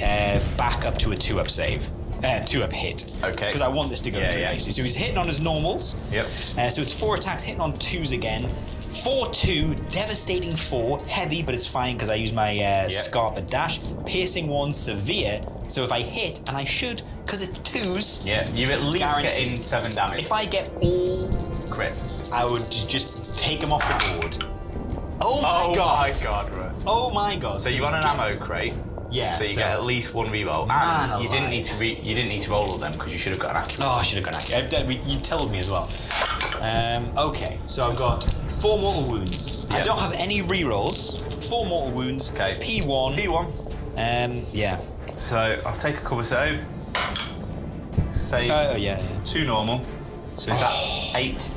back up to a 2-up save. 2-up hit. Okay. Because I want this to go through, basically. So he's hitting on his normals. Yep. So it's 4 attacks, hitting on 2s again. 4-2, devastating 4, heavy, but it's fine because I use my Scarper dash. Piercing 1, severe. So if I hit, and I should, because it's 2s. Yeah, you're at least Guaranteed. getting 7 damage. If I get all crits. I would just take him off the board. Oh Oh my god! my god, Russ. Oh my god! So you want an ammo crate? Yeah. So you get at least 1 reroll, Man and you didn't alive. need to roll all of them because you should have got an accurate. Oh, I should have gone accurate. You told me as well. Okay, so I've got 4 mortal wounds. I Yeah. don't have any rerolls. 4 mortal wounds. Okay. P1. P1. Yeah. So I'll take a cover save. Save Oh yeah. 2 normal. So is that 8?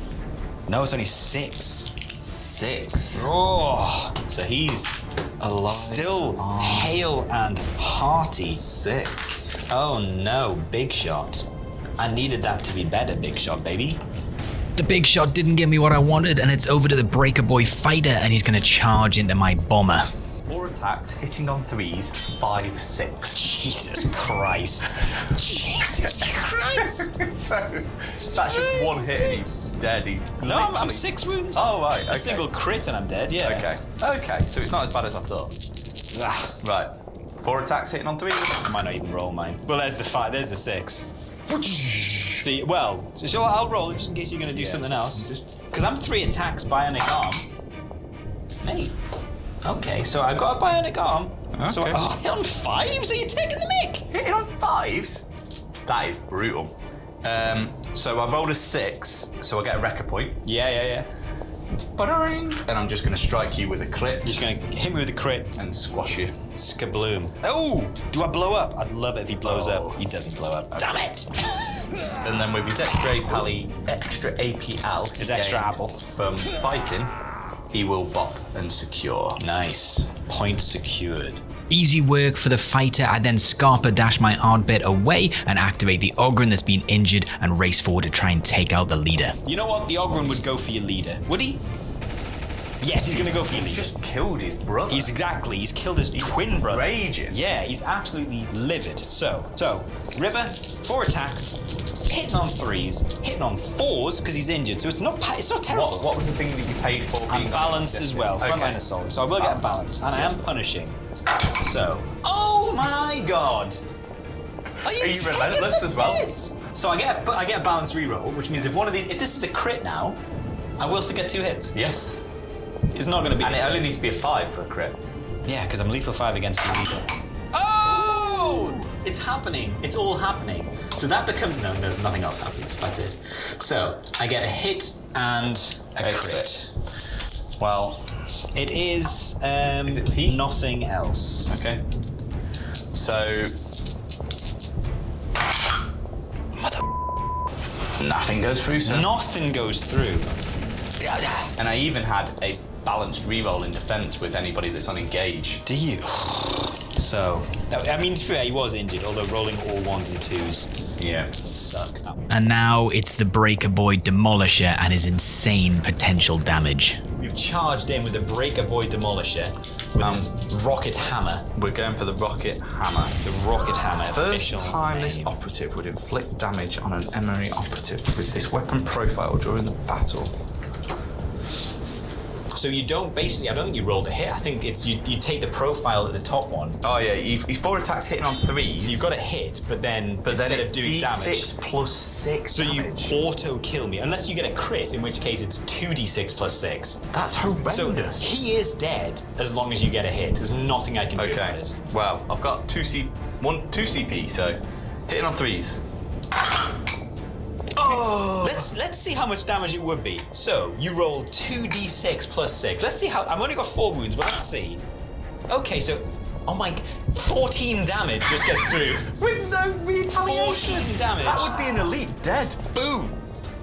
No, it's only 6. 6. Oh, So he's alive. still hale and hearty. 6. Oh no, big shot. I needed that to be better, big shot, baby. The big shot didn't give me what I wanted, and it's over to the Breaker Boy fighter, and he's going to charge into my bomber. 4 attacks, hitting on 3s, 5, 6. Jesus Christ. Jesus Christ. So that's just 1 hit and he's dead. He's No, I'm literally- 6 wounds. Oh right. Okay. A single crit and I'm dead, yeah. Okay, so it's not as bad as I thought. Ah, Right. 4 attacks hitting on 3s. I might not even roll mine. Well, there's the 5, there's the 6. See, well, so I'll roll it just in case you're going to do something else. Because I'm 3 attacks, bionic arm. Hey. Okay, so I got a bionic arm. So, Okay. hit on 5s? Are you taking the mic? Hitting on 5s? That is brutal. So I rolled a 6, so I get a Wrecka point. Yeah. Ba-ding. And I'm just going to strike you with a crit Just going to hit me with a crit. and squash you. Skabloom. Oh! Do I blow up? I'd love it if he blows up. He doesn't blow up. Damn it! And then with his extra APL, His extra gained apple. from fighting, he will bop and secure. Nice. Point secured. Easy work for the fighter. I then Scarper dash my Ardbit away and activate the Ogryn that's been injured and race forward to try and take out the leader. You know what? The Ogryn would go for your leader. Would he? Yes, he's going to go for your leader. He's just killed his brother. He's killed his twin brother. Raging. Yeah, he's absolutely livid. So, Ripper, 4 attacks, hitting on 3s, hitting on 4s because he's injured. So it's not terrible. What was the thing that you paid for? I'm balanced as well. Frontline assault. So I will get balanced, and I am punishing. So, oh my god! Are you relentless as well? So I get a balanced reroll, which means if this is a crit now, I will still get 2 hits. Yes. It's not going to be. And it only needs to be a 5 for a crit. Yeah, because I'm lethal 5 against your leader. Oh! It's happening. It's all happening. So that becomes no, nothing else happens. That's it. So I get a hit and a crit. Well, it is. Is it P? Nothing else. Okay. So. Nothing goes through, sir. Nothing goes through. And I even had a balanced reroll in defense with anybody that's unengaged. Do you? So, I mean, to be fair, he was injured, although rolling all 1s and 2s. Yeah. Sucked. And now it's the Breaker Boy Demolisher and his insane potential damage. We've charged in with the Breaker Boy Demolisher with his rocket hammer. We're going for the rocket hammer. The rocket hammer. First time name. this operative would inflict damage on an enemy operative with this weapon profile during the battle. So you don't basically, I don't think you rolled a hit. I think it's you take the profile at the top one. Oh yeah, he's 4 attacks hitting on 3s. So you've got a hit, but then instead it's of doing D6 damage, plus 6 so damage. you auto kill me, unless you get a crit, in which case it's 2d6 plus 6. That's horrendous. So he is dead as long as you get a hit. There's nothing I can do about it. Well, I've got 2 CP, so hitting on 3s. Oh. Let's see how much damage it would be. So you roll 2d6 plus 6. Let's see how. I've only got 4 wounds, but let's see. Okay, so 14 damage just gets through. With no retaliation. 14 damage. That would be an elite dead. Boom.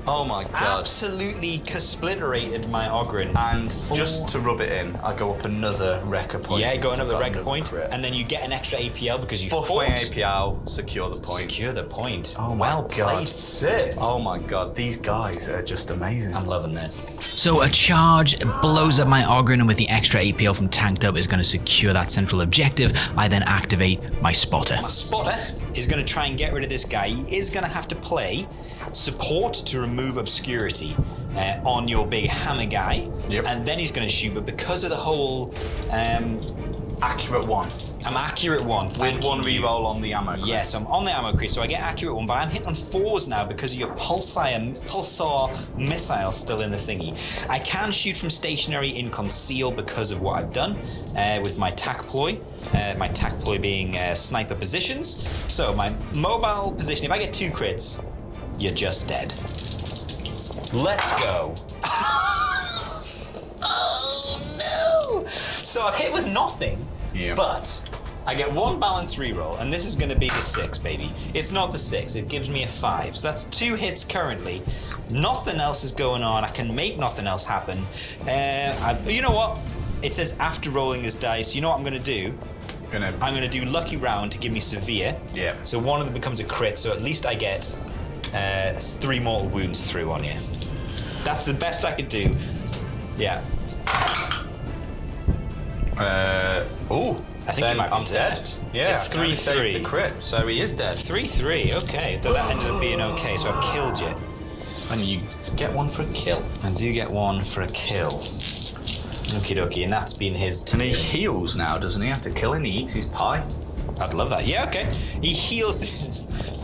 Oh my god. Absolutely splitterated my Ogryn. And just to rub it in, I go up another Wrecka point. Yeah, go another Wrecka another point, crit. and then you get an extra APL because you Buff fought. my APL, secure the point. Secure the point. Oh my well god. played, sir. Oh my god, these guys are just amazing. I'm loving this. So a charge blows up my Ogryn, and with the extra APL from tanked up is going to secure that central objective. I then activate my Spotter. My Spotter is going to try and get rid of this guy. He is going to have to play support to remove obscurity on your big hammer guy. Yep. And then he's going to shoot, but because of the whole Accurate 1. I'm accurate 1 With 1 reroll on the ammo. Yes, I'm on the ammo crease, so I get accurate 1, but I'm hitting on 4s now because of your pulsar missile still in the thingy. I can shoot from stationary in conceal because of what I've done with my tac ploy. My tac ploy being sniper positions. So my mobile position, if I get 2 crits, you're just dead. Let's go. Oh no! So I've hit with nothing, but I get 1 balanced reroll, and this is going to be the 6, baby. It's not the 6, it gives me a 5. So that's 2 hits currently. Nothing else is going on. I can make nothing else happen. You know what? It says after rolling this dice, you know what I'm going to do? I'm going to do lucky round to give me severe. Yeah. So one of them becomes a crit, so at least I get 3 mortal wounds through on you. That's the best I could do. Yeah. I think he might be I'm dead. Yeah, it's 3-3. The crit, so he is dead. 3-3. Okay, that ended up being okay. So I've killed you. And you get 1 for a kill. I do get 1 for a kill. Okie dokie, and that's been his turn. And he heals now, doesn't he? After killing, he eats his pie. I'd love that. Yeah, okay. He heals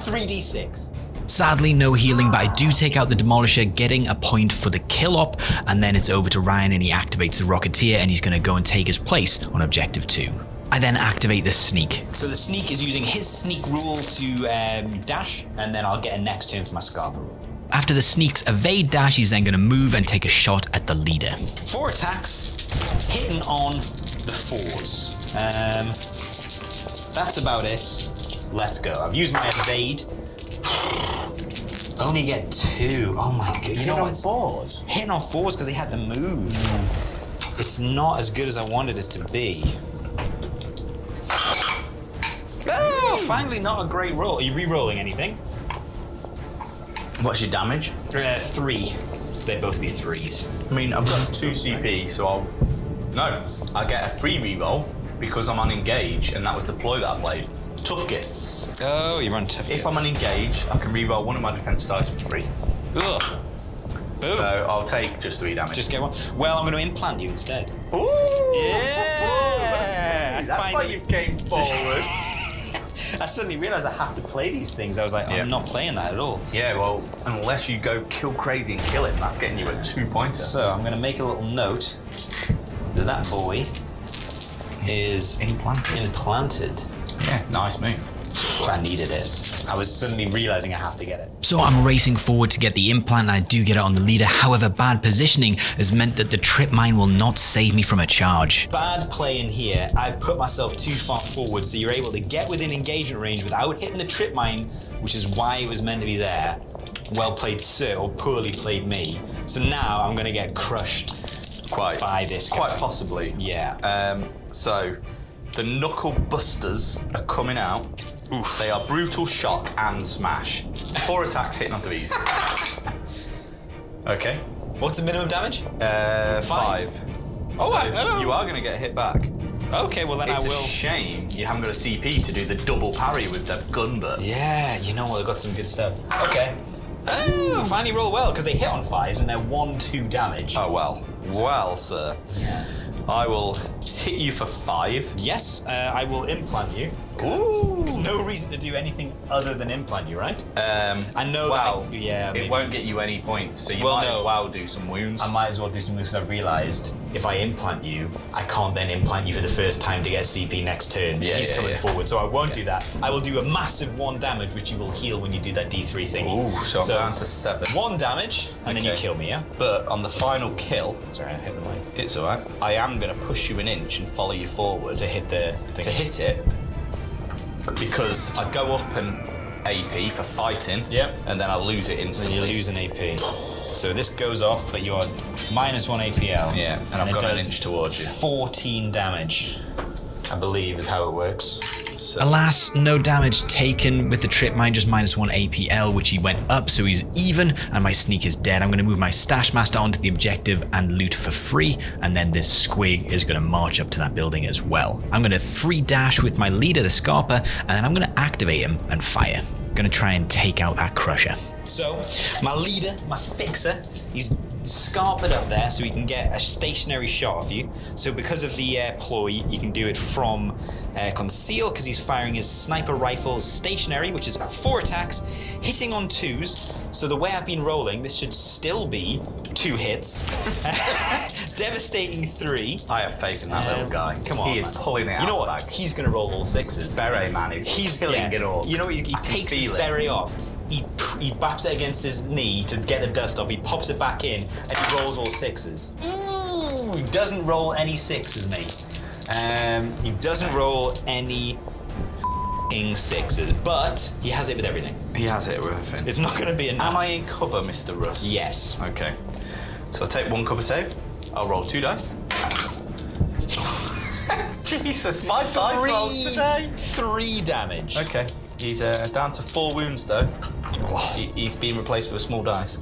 3d6. Sadly, no healing, but I do take out the Demolisher, getting a point for the kill op, and then it's over to Ryan and he activates the Rocketeer and he's going to go and take his place on Objective 2. I then activate the Sneak. So the Sneak is using his Sneak rule to dash, and then I'll get a next turn for my Scarper rule. After the Sneak's evade dash, he's then going to move and take a shot at the leader. 4 attacks, hitting on the 4s. That's about it. Let's go. I've used my evade. Only get 2. Oh my god. You know what? Hitting on 4s Hitting on 4s because he had to move. It's not as good as I wanted it to be. Oh, finally not a great roll. Are you re-rolling anything? What's your damage? 3. They'd both be 3s. I mean, I've got 2 CP, so I get a free reroll because I'm on engage, and that was the ploy that I played. Tough Gits. Oh, you run tough. If I'm on engage, I can reroll one of my defense dice for free. Ugh. Boom. So I'll take just 3 damage. Just get one. Well, I'm going to implant you instead. Ooh! Yeah! That's why you came forward. I suddenly realised I have to play these things. I was like, I'm not playing that at all. Yeah, well, unless you go kill crazy and kill him, that's getting you a 2 pointer. So I'm going to make a little note that that boy is implanted. Yeah, nice move. I needed it. I was suddenly realising I have to get it. So I'm racing forward to get the implant and I do get it on the leader. However, bad positioning has meant that the trip mine will not save me from a charge. Bad play in here. I put myself too far forward, so you're able to get within engagement range without hitting the trip mine, which is why it was meant to be there. Well played, sir, or poorly played me. So now I'm going to get crushed by this guy. Quite possibly. Yeah. So the knuckle busters are coming out. Oof. They are brutal shock and smash. 4 attacks hitting on 3s. Okay. What's the minimum damage? 5. Oh, you are going to get hit back. Okay, well then It's I will. a shame you haven't got a CP to do the double parry with the gun burst. Yeah, you know what? I've got some good stuff. Okay. Oh, finally roll well because they hit on 5s and they're 1-2 damage. Oh well. Well, sir. I will hit you for 5. Yes, I will implant you. Ooh. There's no reason to do anything other than implant you, right? I know well, that. Yeah, it won't get you any points, so you might as well do some wounds. I might as well do some moves. I've realised if I implant you, I can't then implant you for the first time to get CP next turn. He's coming forward, so I won't do that. I will do a massive 1 damage, which you will heal when you do that D3 thing. Ooh, so I'm down to 7. 1 damage, and then you kill me, yeah? But on the final kill, Sorry, I hit the mic. it's alright. I am going to push you an inch and follow you forward To hit the thing. to hit it, because I go up an AP for fighting, and then I lose it Then instantly. you lose an AP. So this goes off, but you're -1 APL. Yeah, and I've it got an does inch towards you. 14 damage, I believe, is how it works. So, Alas, no damage taken with the trip mine, just -1 APL, which he went up, so he's even, and my sneak is dead. I'm going to move my Stash Master onto the objective and loot for free, and then this squig is going to march up to that building as well. I'm going to free dash with my leader, the Scarper, and then I'm going to activate him and fire. Going to try and take out that Crusher. So, my leader, my fixer, he's scarpered up there so he can get a stationary shot of you. So because of the ploy, you can do it from conceal, because he's firing his sniper rifle stationary, which is 4 attacks, hitting on 2s. So the way I've been rolling, this should still be 2 hits. Devastating 3. I have faith in that little guy. Come on, he is man. pulling it out. You know of what? the bag. He's going to roll all 6s. Beret, man. He's killing it all. You know, he takes his beret off. He baps it against his knee to get the dust off. He pops it back in, and he rolls all 6s. Ooh, he doesn't roll any 6s, mate. He doesn't roll any f***ing 6s, but he has it with everything. He has it with everything. It's not going to be enough. Am I in cover, Mr. Russ? Yes. Okay. So I'll take 1 cover save. I'll roll 2 dice. Jesus, my dice rolls today. 3 damage. Okay. He's down to 4 wounds though. He's being replaced with a small dice.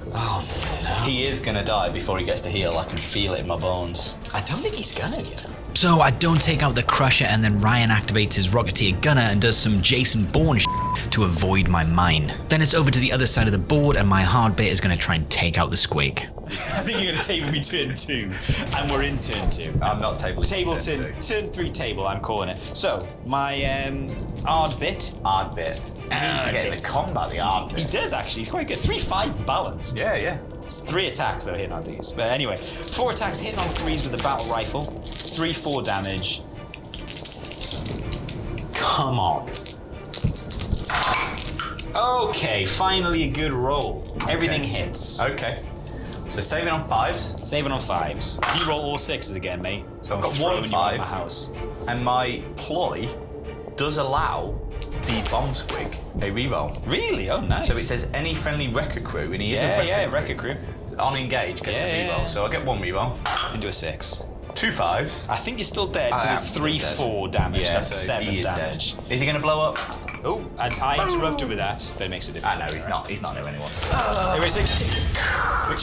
He is going to die before he gets to heal. I can feel it in my bones. I don't think he's gonna, you know. So I don't take out the Crusher, and then Ryan activates his Rocketeer Gunner and does some Jason Bourne to avoid my mine. Then it's over to the other side of the board, and my hard bit is going to try and take out the squig. I think you're going to table me turn 2, and we're in turn 2. I'm not tabling Turn 3 table, I'm calling it. So, my hard bit. Hard bit. He needs to get in the combat, the hard bit. He does actually, he's quite good. 3-5 balanced. Yeah. It's 3 attacks though hitting on these. But anyway, 4 attacks hitting on 3s with the battle rifle. 3-4 damage. Come on. Okay, finally a good roll. Everything hits. Okay. So saving on 5s. Saving on 5s. If you roll all 6s again, mate. So I've got throwing 1 you out of 5. my house. And my ploy does allow the bomb squig a reroll. Really? Oh, nice. So it says any friendly Wrecka Krew, and he is a Wrecka Krew. On engage gets a reroll. So I get 1 reroll. Into a 6. 2 2 5s. I think you're still dead because it's 3-4 damage. Yeah, That's so 7 he is damage. dead. Is he going to blow up? Oh, and I interrupted with that, but it makes a difference. I know, he's not. He's not doing anyone. Which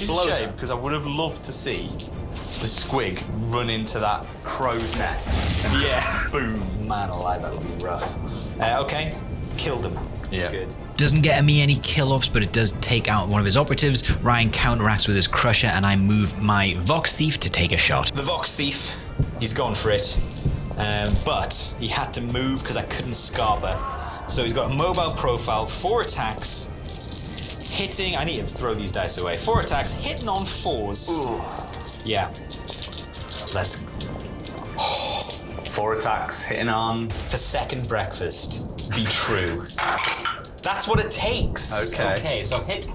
is a shame, because I would have loved to see the squig run into that crow's nest. And boom. Man alive, that would be rough. Okay, killed him. Yeah. Good. Doesn't get me any kill ups, but it does take out one of his operatives. Ryan counteracts with his crusher, and I move my Vox Thief to take a shot. The Vox Thief, he's gone for it. But he had to move because I couldn't scarper. So he's got a mobile profile, 4 attacks, hitting. I need to throw these dice away. 4 attacks, hitting on 4s. Ooh. Yeah. Let's. 4 attacks, hitting on. For second breakfast, be true. That's what it takes. Okay, so I've hit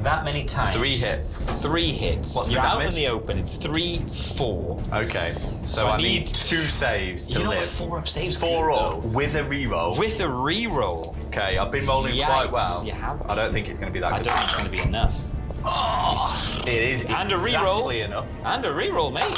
that many times. 3 hits. 3 hits. What's the You're out damage? in the open. It's 3-4. Okay, so I need 2 saves to You know live. what 4-up saves 4 good, up though? with a reroll. With a reroll. Okay, I've been rolling quite Yikes, well. you have. I don't think it's going to be that I good. don't think it's going to be enough. It is And a exactly reroll. enough. And a reroll, mate.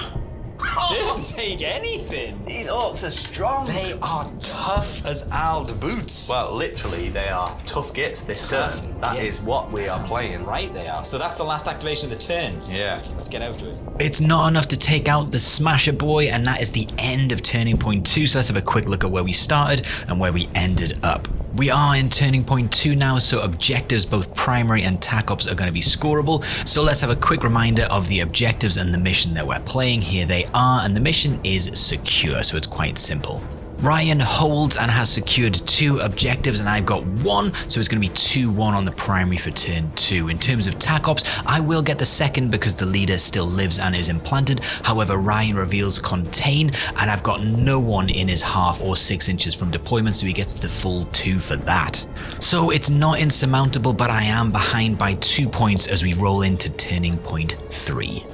Didn't take anything. These orcs are strong. They are tough as Ald boots. Well, literally, they are tough gits this turn. That gits. is what we are playing. Right, they are. So that's the last activation of the turn. Yeah. Let's get over to it. It's not enough to take out the Smasher Boy, and that is the end of Turning Point 2. So let's have a quick look at where we started and where we ended up. We are in Turning Point 2 now, so objectives, both primary and TAC ops, are going to be scoreable. So let's have a quick reminder of the objectives and the mission that we're playing. Here they are, and the mission is secure, so it's quite simple. Ryan holds and has secured 2 objectives, and I've got 1, so it's going to be 2-1 on the primary for turn 2. In terms of TAC ops, I will get the second because the leader still lives and is implanted. However, Ryan reveals contain, and I've got no one in his half or 6 inches from deployment, so he gets the full 2 for that. So it's not insurmountable, but I am behind by 2 points as we roll into Turning Point 3.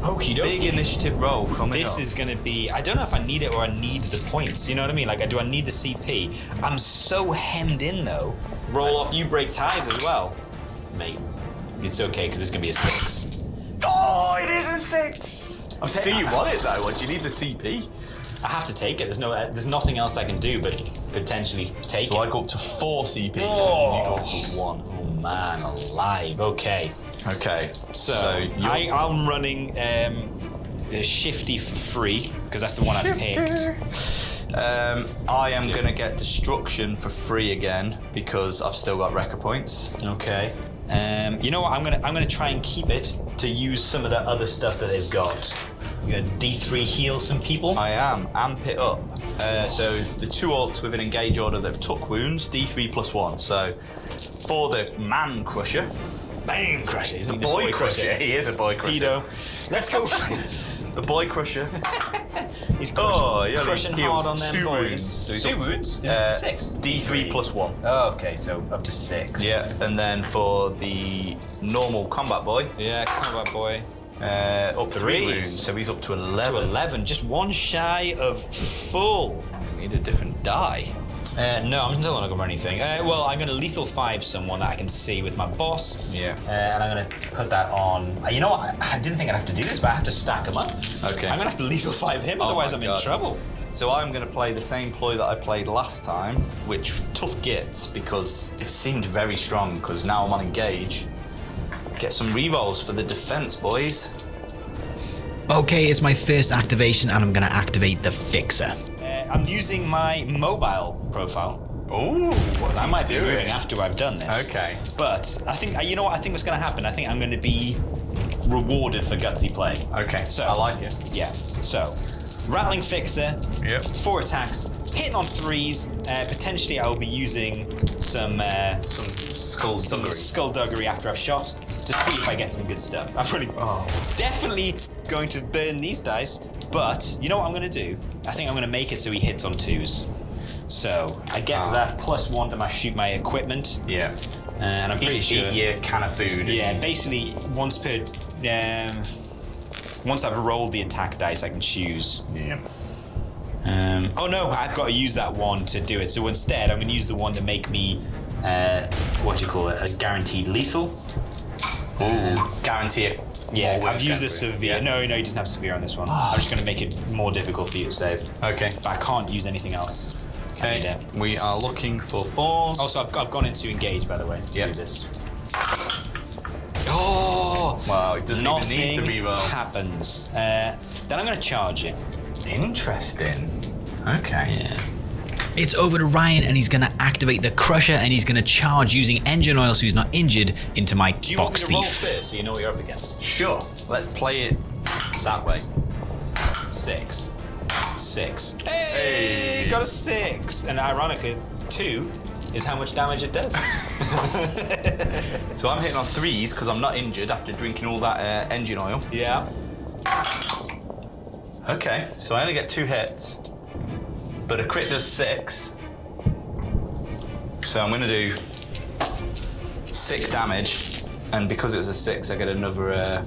Okie dokie. Big initiative roll coming This up. is going to be, I don't know if I need it or I need the points. You know what I mean? Like, do I need the CP? I'm so hemmed in, though. Roll off, you break ties as well. Mate, it's okay because it's going to be a 6. Oh, it is a 6! Do you want it though, or do you need the TP? I have to take it. There's nothing else I can do but potentially take it. So I go up to 4 CP. Oh, you go up to 1. Oh, man alive. Okay. Okay, So I'm running Shifty for free because that's the one I picked. I am going to get Destruction for free again because I've still got Wrecker points. Okay. You know what? I'm gonna try and keep it to use some of the other stuff that they've got. You're gonna D3 heal some people. I am. Amp it up. So the 2 orcs with an engage order that have took wounds, D3 plus 1. So for the Man Crusher. Man crusher. Isn't he? The boy crusher. He is a boy crusher. Pedo. Let's go for The boy crusher. He's crushing hard on them 2 boys. wounds. So he's 2 up to, wounds? Is it 6? D3 plus 1. Oh, okay, so up to 6. Yeah, and then for the normal combat boy, Yeah, combat boy. up 3 Threes. wounds, so he's up to 11. To 11, just 1 shy of full. We need a different die. No, I'm still not going to run anything. Well, I'm going to lethal 5 someone that I can see with my boss. Yeah. And I'm going to put that on. You know what? I didn't think I'd have to do this, but I have to stack them up. Okay. I'm going to have to lethal 5 him, otherwise I'm in trouble. So I'm going to play the same ploy that I played last time, which tough gets because it seemed very strong because now I'm on engage. Get some rerolls for the defense, boys. Okay, it's my first activation, and I'm going to activate the Fixer. I'm using my mobile profile. Ooh, what's I might he be doing? moving after I've done this. Okay. But I think, you know what I think what's going to happen? I think I'm going to be rewarded for gutsy play. Okay, So I like it. Yeah. So, Rattling Fixer. Yep. 4 attacks, hitting on 3s. Potentially, I will be using some skullduggery after I've shot to see if I get some good stuff. I'm really definitely going to burn these dice, but you know what I'm going to do? I think I'm going to make it so he hits on 2s. So I get that +1 to shoot my equipment. Yeah. And I'm pretty sure. Eat your can of food. Yeah, basically once per. Once I've rolled the attack dice, I can choose. Yeah. Oh no, I've got to use that one to do it. So instead, I'm going to use the one to make me, a guaranteed lethal. Ooh, guarantee it. Yeah, more I've used the wounds going through it. severe. Yeah. No, he doesn't have severe on this one. I'm just going to make it more difficult for you to save. Okay. But I can't use anything else. I need Okay. it. We are looking for 4s. Also, I've gone into engage, by the way, to Yeah. do this. Oh! Wow, it doesn't even need Nothing the reroll. happens. Then I'm going to charge you. Interesting. Okay. Yeah. It's over to Ryan, and he's gonna activate the Crusher, and he's gonna charge using engine oil so he's not injured into my Do you want me Fox to roll Thief. first so you know what you're up against? Sure. Let's play it that way. 6. Hey! Got a 6! And ironically, 2 is how much damage it does. So I'm hitting on 3s because I'm not injured after drinking all that engine oil. Yeah. Okay, so I only get 2 hits, but a crit does 6. So I'm going to do 6 damage, and because it's a 6, I get another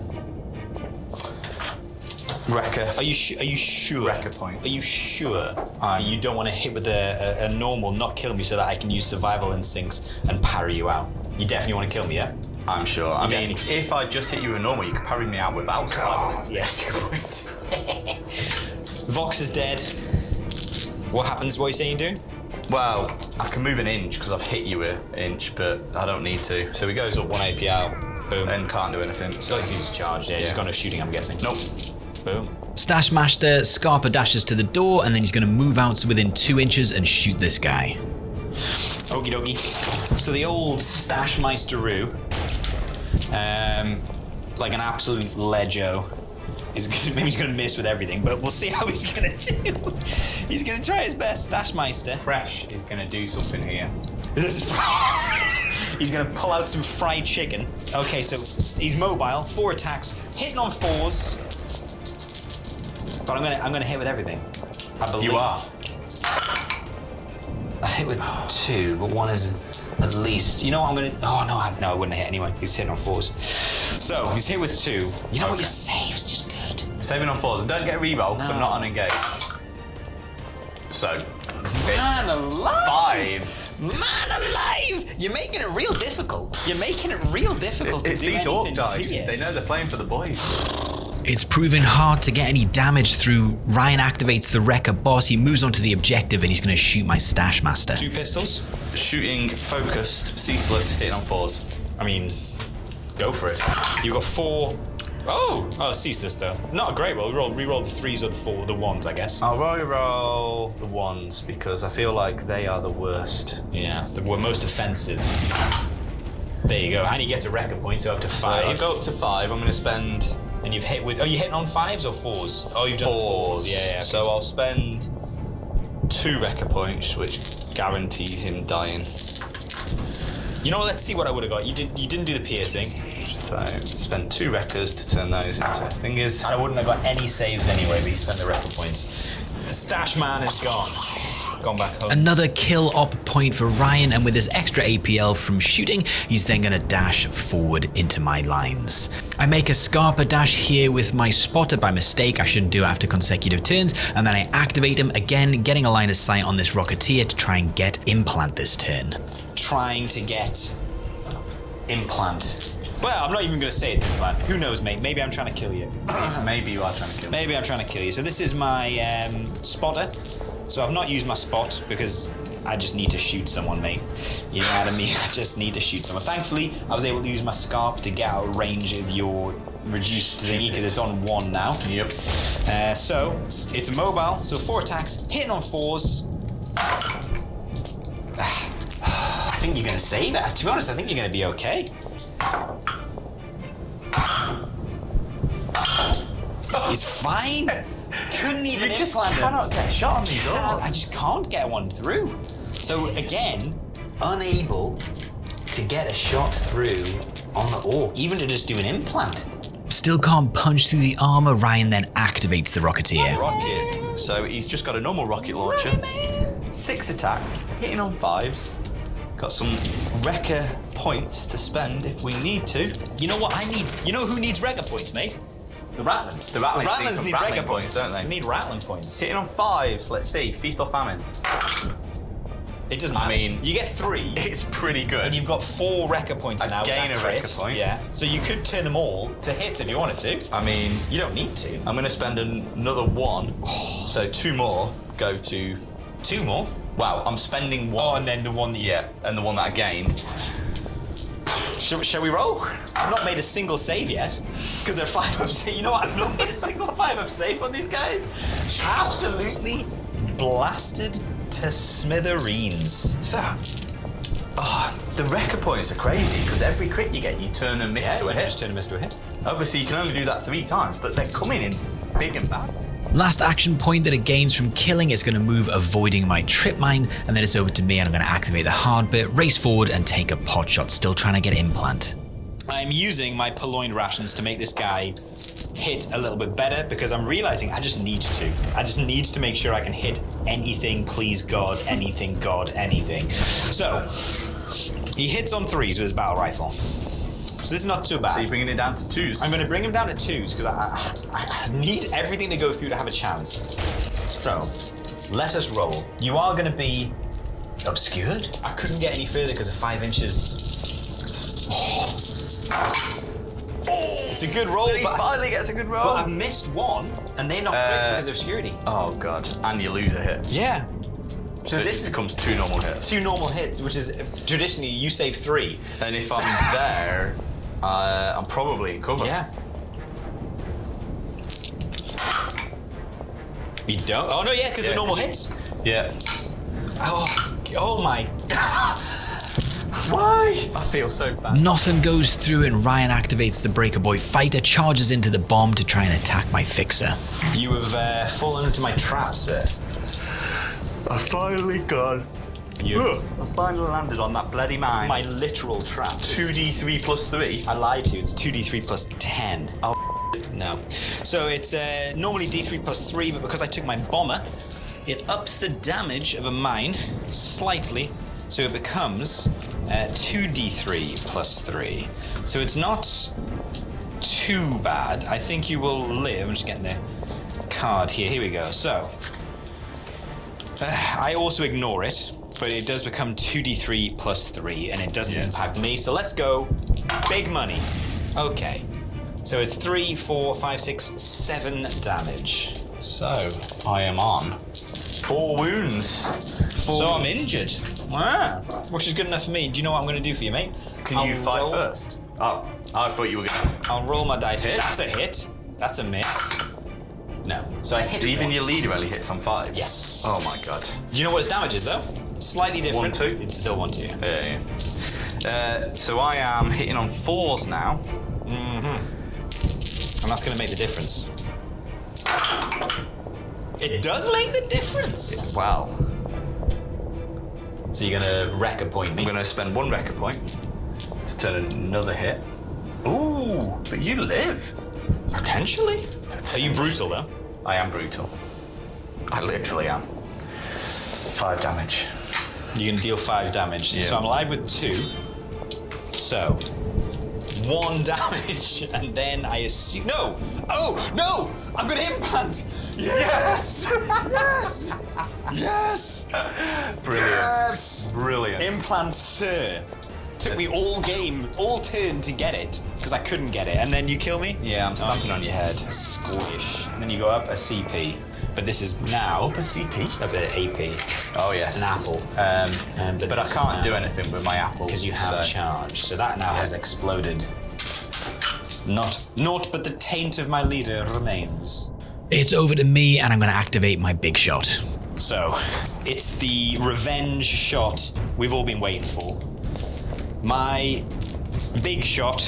Wrecka. Are you sure? Wrecka point. Are you sure that you don't want to hit with a normal, not kill me, so that I can use survival instincts and parry you out? You definitely want to kill me, yeah? I'm sure. I mean, definitely- if I just hit you with normal, you could parry me out without survival. Yes, good point. Vox is dead. What happens? What are you saying you're doing? Well, I can move an inch because I've hit you an inch, but I don't need to. So he goes up 1 AP out. Boom. and can't do anything. So he's just charged. Yeah, he's got no shooting, I'm guessing. Nope. Boom. Stash Master Scarpa dashes to the door, and then he's gonna move out to within 2 inches and shoot this guy. Okie dokie. So the old Stashmeisteroo, like an absolute legio, maybe he's going to miss with everything, but we'll see how he's going to do. He's going to try his best, Stashmeister. Fresh is going to do something here. He's going to pull out some fried chicken. Okay, so he's mobile, 4 attacks, hitting on 4s. But I'm going to hit with everything. I believe. You are. I hit with 2, but 1 is at least. You know what I'm gonna? Oh no, I wouldn't hit anyway. He's hitting on 4s. So he's hit with 2. You know what? Your save's just good. Saving on 4s. And don't get a reroll because I'm not unengaged. So, Man alive! 5. Man alive! You're making it real difficult. You're making it real difficult It's to do these Ork anything to dice. you. They know they're playing for the boys. It's proving hard to get any damage through. Ryan activates the Wrecka boss, he moves on to the objective, and he's gonna shoot my Stash Master. 2 pistols. Shooting, focused, ceaseless, hitting on 4s. I mean, go for it. You've got 4. Oh, ceaseless though. Not a great roll. Reroll the 3s or the 1s, I guess. I'll roll the 1s because I feel like they are the worst. Yeah, we're most offensive. There you go. And he gets a Wrecka point, so up to 5. So I'll go up to 5. I'm going to spend And you've hit with. Are you hitting on 5s or 4s? Oh, you've done 4s. Yeah. So I'll spend 2 Wrecka points, which guarantees him dying. You know what? Let's see what I would have got. You didn't do the piercing. So spend 2 Wreckers to turn those into thingies. And I wouldn't have got any saves anyway, but you spent the Wrecka points. The stash man is gone. Gone back home. Another kill op point for Ryan, and with his extra APL from shooting, he's then gonna dash forward into my lines. I make a Scarpa dash here with my spotter by mistake. I shouldn't do it after consecutive turns, and then I activate him again, getting a line of sight on this Rocketeer to try and get implant this turn. Trying to get implant. Well, I'm not even going to say it's implant. Who knows, mate? Maybe I'm trying to kill you. Maybe you are trying to kill me. Maybe I'm trying to kill you. So this is my spotter. So I've not used my spot because I just need to shoot someone, mate. You know what I mean? I just need to shoot someone. Thankfully, I was able to use my scarp to get out of range of your reduced thingy because it's on 1 now. Yep. So it's a mobile. So 4 attacks, hitting on 4s. I think you're going to save it. To be honest, I think you're going to be okay. It's fine. Couldn't even You just implant it. cannot get a shot on these I Orks. just can't get one through. So again, unable to get a shot through on the Ork, even to just do an implant. Still can't punch through the armor. Ryan then activates the Rocketeer. Rocket. So he's just got a normal rocket launcher. 6 attacks, hitting on 5s. Got some Wrecka points to spend if we need to. You know what I need? You know who needs Wrecka points, mate? The Ratlings. The Ratlings need some need Rattling Wrecka points, don't they? They need Rattling points. Hitting on 5s. Let's see. Feast or famine. It doesn't matter. I mean, you get 3. it's pretty good. And you've got 4 Wrecka points now. gain a Wrecka point. Yeah. So you could turn them all to hits if you wanted to. I mean, You don't need to. I'm going to spend another 1. So 2 more go to... 2 more. Wow, I'm spending 1. Oh, and then the one that Yeah, and the one that I gained. Shall we roll? I've not made a single save yet. Because they're 5-up save. You know what? I've not made a single 5-up save on these guys. Absolutely blasted to smithereens. So, the Wrecka points are crazy because every crit you get, you turn a miss to a hit. Just turn a miss to a hit. Obviously, you can only do that 3 times, but they're coming in big and bad. Last action point that it gains from killing is going to move avoiding my trip mine, and then it's over to me and I'm going to activate the hard bit, race forward and take a pot shot, still trying to get implant. I'm using my purloined rations to make this guy hit a little bit better because I'm realizing I just need to. I just need to make sure I can hit anything, please God, anything, God, anything. So, he hits on 3s with his battle rifle. So this is not too bad. So you're bringing it down to 2s? I'm going to bring him down to 2s because I need everything to go through to have a chance. So, let us roll. You are going to be obscured. I couldn't get any further because of 5 inches. It's a good roll. He finally gets a good roll. But I've missed 1 and they're not crits because of obscurity. Oh god, and you lose a hit. Yeah. So this becomes 2 normal hits. 2 normal hits, which is traditionally you save 3. And if I'm there, I'm probably in cover. Yeah. You don't? Oh no, yeah, because they're normal hits. Yeah. Oh my god. Why? I feel so bad. Nothing goes through and Ryan activates the Breaker Boy fighter, charges into the bomb to try and attack my fixer. You have fallen into my trap, sir. I finally got. I finally landed on that bloody mine. My literal trap. 2d3 plus 3. I lied to you. It's 2d3 plus 10. Oh no. So it's normally d3 plus 3, but because I took my bomber, it ups the damage of a mine slightly, so it becomes 2d3 plus 3. So it's not too bad. I think you will live. I'm just getting the card here. Here we go. So I also ignore it, but it does become 2d3 plus 3, and it doesn't impact me. So let's go big money. Okay. So it's 3, 4, 5, 6, 7 damage. So I am on 4 wounds. So I'm injured. Wow. Which is good enough for me. Do you know what I'm going to do for you, mate? Can you fight first? Oh, I thought you were going to. I'll roll my dice. That's a hit. That's a miss. No. So I hit Even once. your leader only hits on 5? Yes. Oh my god. Do you know what its damage is, though? Slightly different. 1-2. It's still 1-2. Yeah. So I am hitting on 4s now. Mm-hmm. And that's going to make the difference. It does make the difference. Wow. So you're going to Wrecka point me. I'm going to spend 1 Wrecka point to turn another hit. Ooh, but you live. Potentially. Are you brutal, though? I am brutal. I literally am. 5 damage. You can deal 5 damage. Yeah. So I'm alive with 2. So 1 damage, and then I assume no. Oh no! I'm gonna implant. Yes! Yes! Yes! Brilliant. Yes! Brilliant. Implant, sir. Took me all game, all turn to get it because I couldn't get it, and then you kill me. Yeah, I'm stamping on your head. Squish. And then you go up a CP. But this is now Up a CP? up at AP. Oh yes. An apple. But I can't do anything with my apple because you have charge. So that now has exploded. Naught but the taint of my leader remains. It's over to me and I'm going to activate my big shot. So, it's the revenge shot we've all been waiting for. My big shot,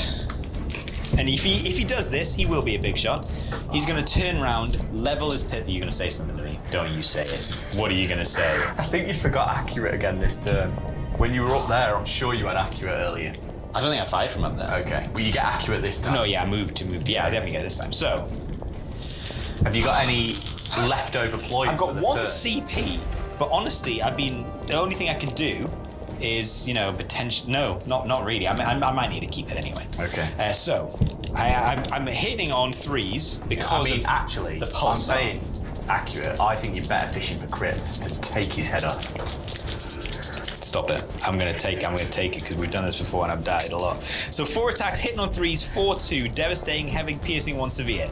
and if he does this, he will be a big shot. He's going to turn around, level his pit. Are you going to say something to me? Don't you say it. What are you going to say? I think you forgot accurate again this turn. When you were up there, I'm sure you had accurate earlier. I don't think I fired from up there. Okay. Will you get accurate this time? No, yeah, I moved. Yeah, I definitely get it this time. So, Have you got any leftover ploys I've for got the 1 turn? CP, but honestly, the only thing I can do is, potential. No, not really. I might need to keep it anyway. Okay. So, I'm hitting on 3s because of actually, the I'm pulse. saying accurate. I think you're better fishing for crits to take his head off. Stop it. I'm gonna take it because we've done this before and I've died a lot. So 4 attacks, hitting on 3s, 4-2, devastating, heavy, piercing, 1 severe.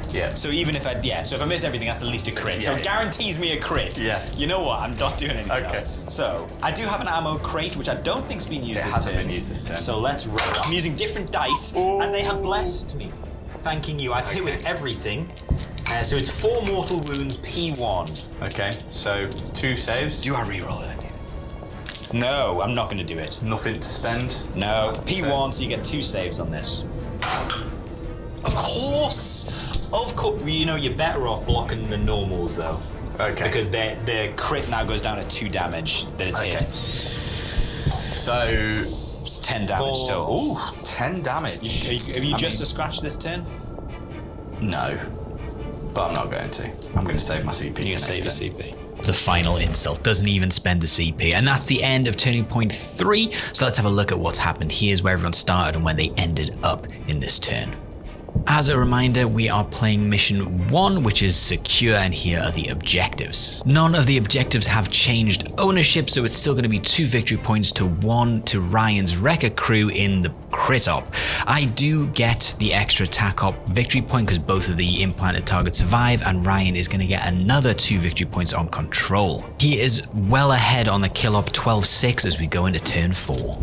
Yeah. So even if I miss everything, that's at least a crit. So it guarantees me a crit. Yeah. You know what? I'm not doing anything else. So I do have an ammo crate, which I don't think's been used this turn. It hasn't been used this turn. So let's roll. I'm using different dice, and they have blessed me. Thanking you. I've hit with everything. So it's 4 mortal wounds, P1. Okay. So 2 saves. Do I reroll it? No, I'm not going to do it. Nothing to spend. No. P1, so you get 2 saves on this. Of course! Of course. You know, you're better off blocking the normals, though. Okay. Because their crit now goes down to 2 damage that it's hit. So it's 10 damage total. Ooh, 10 damage. Have you just a scratch this turn? No. But I'm not going to. I'm going to save my CP. You're going to save your CP. The final insult doesn't even spend the CP, and that's the end of turning point 3. So let's have a look at what's happened. Here's where everyone started and where they ended up in this turn. As a reminder, we are playing mission 1, which is secure, and here are the objectives. None of the objectives have changed ownership, so it's still going to be 2 victory points to 1 to Ryan's Wrecka Krew in the crit op. I do get the extra attack op victory point because both of the implanted targets survive, and Ryan is going to get another 2 victory points on control. He is well ahead on the kill op 12-6 as we go into turn 4.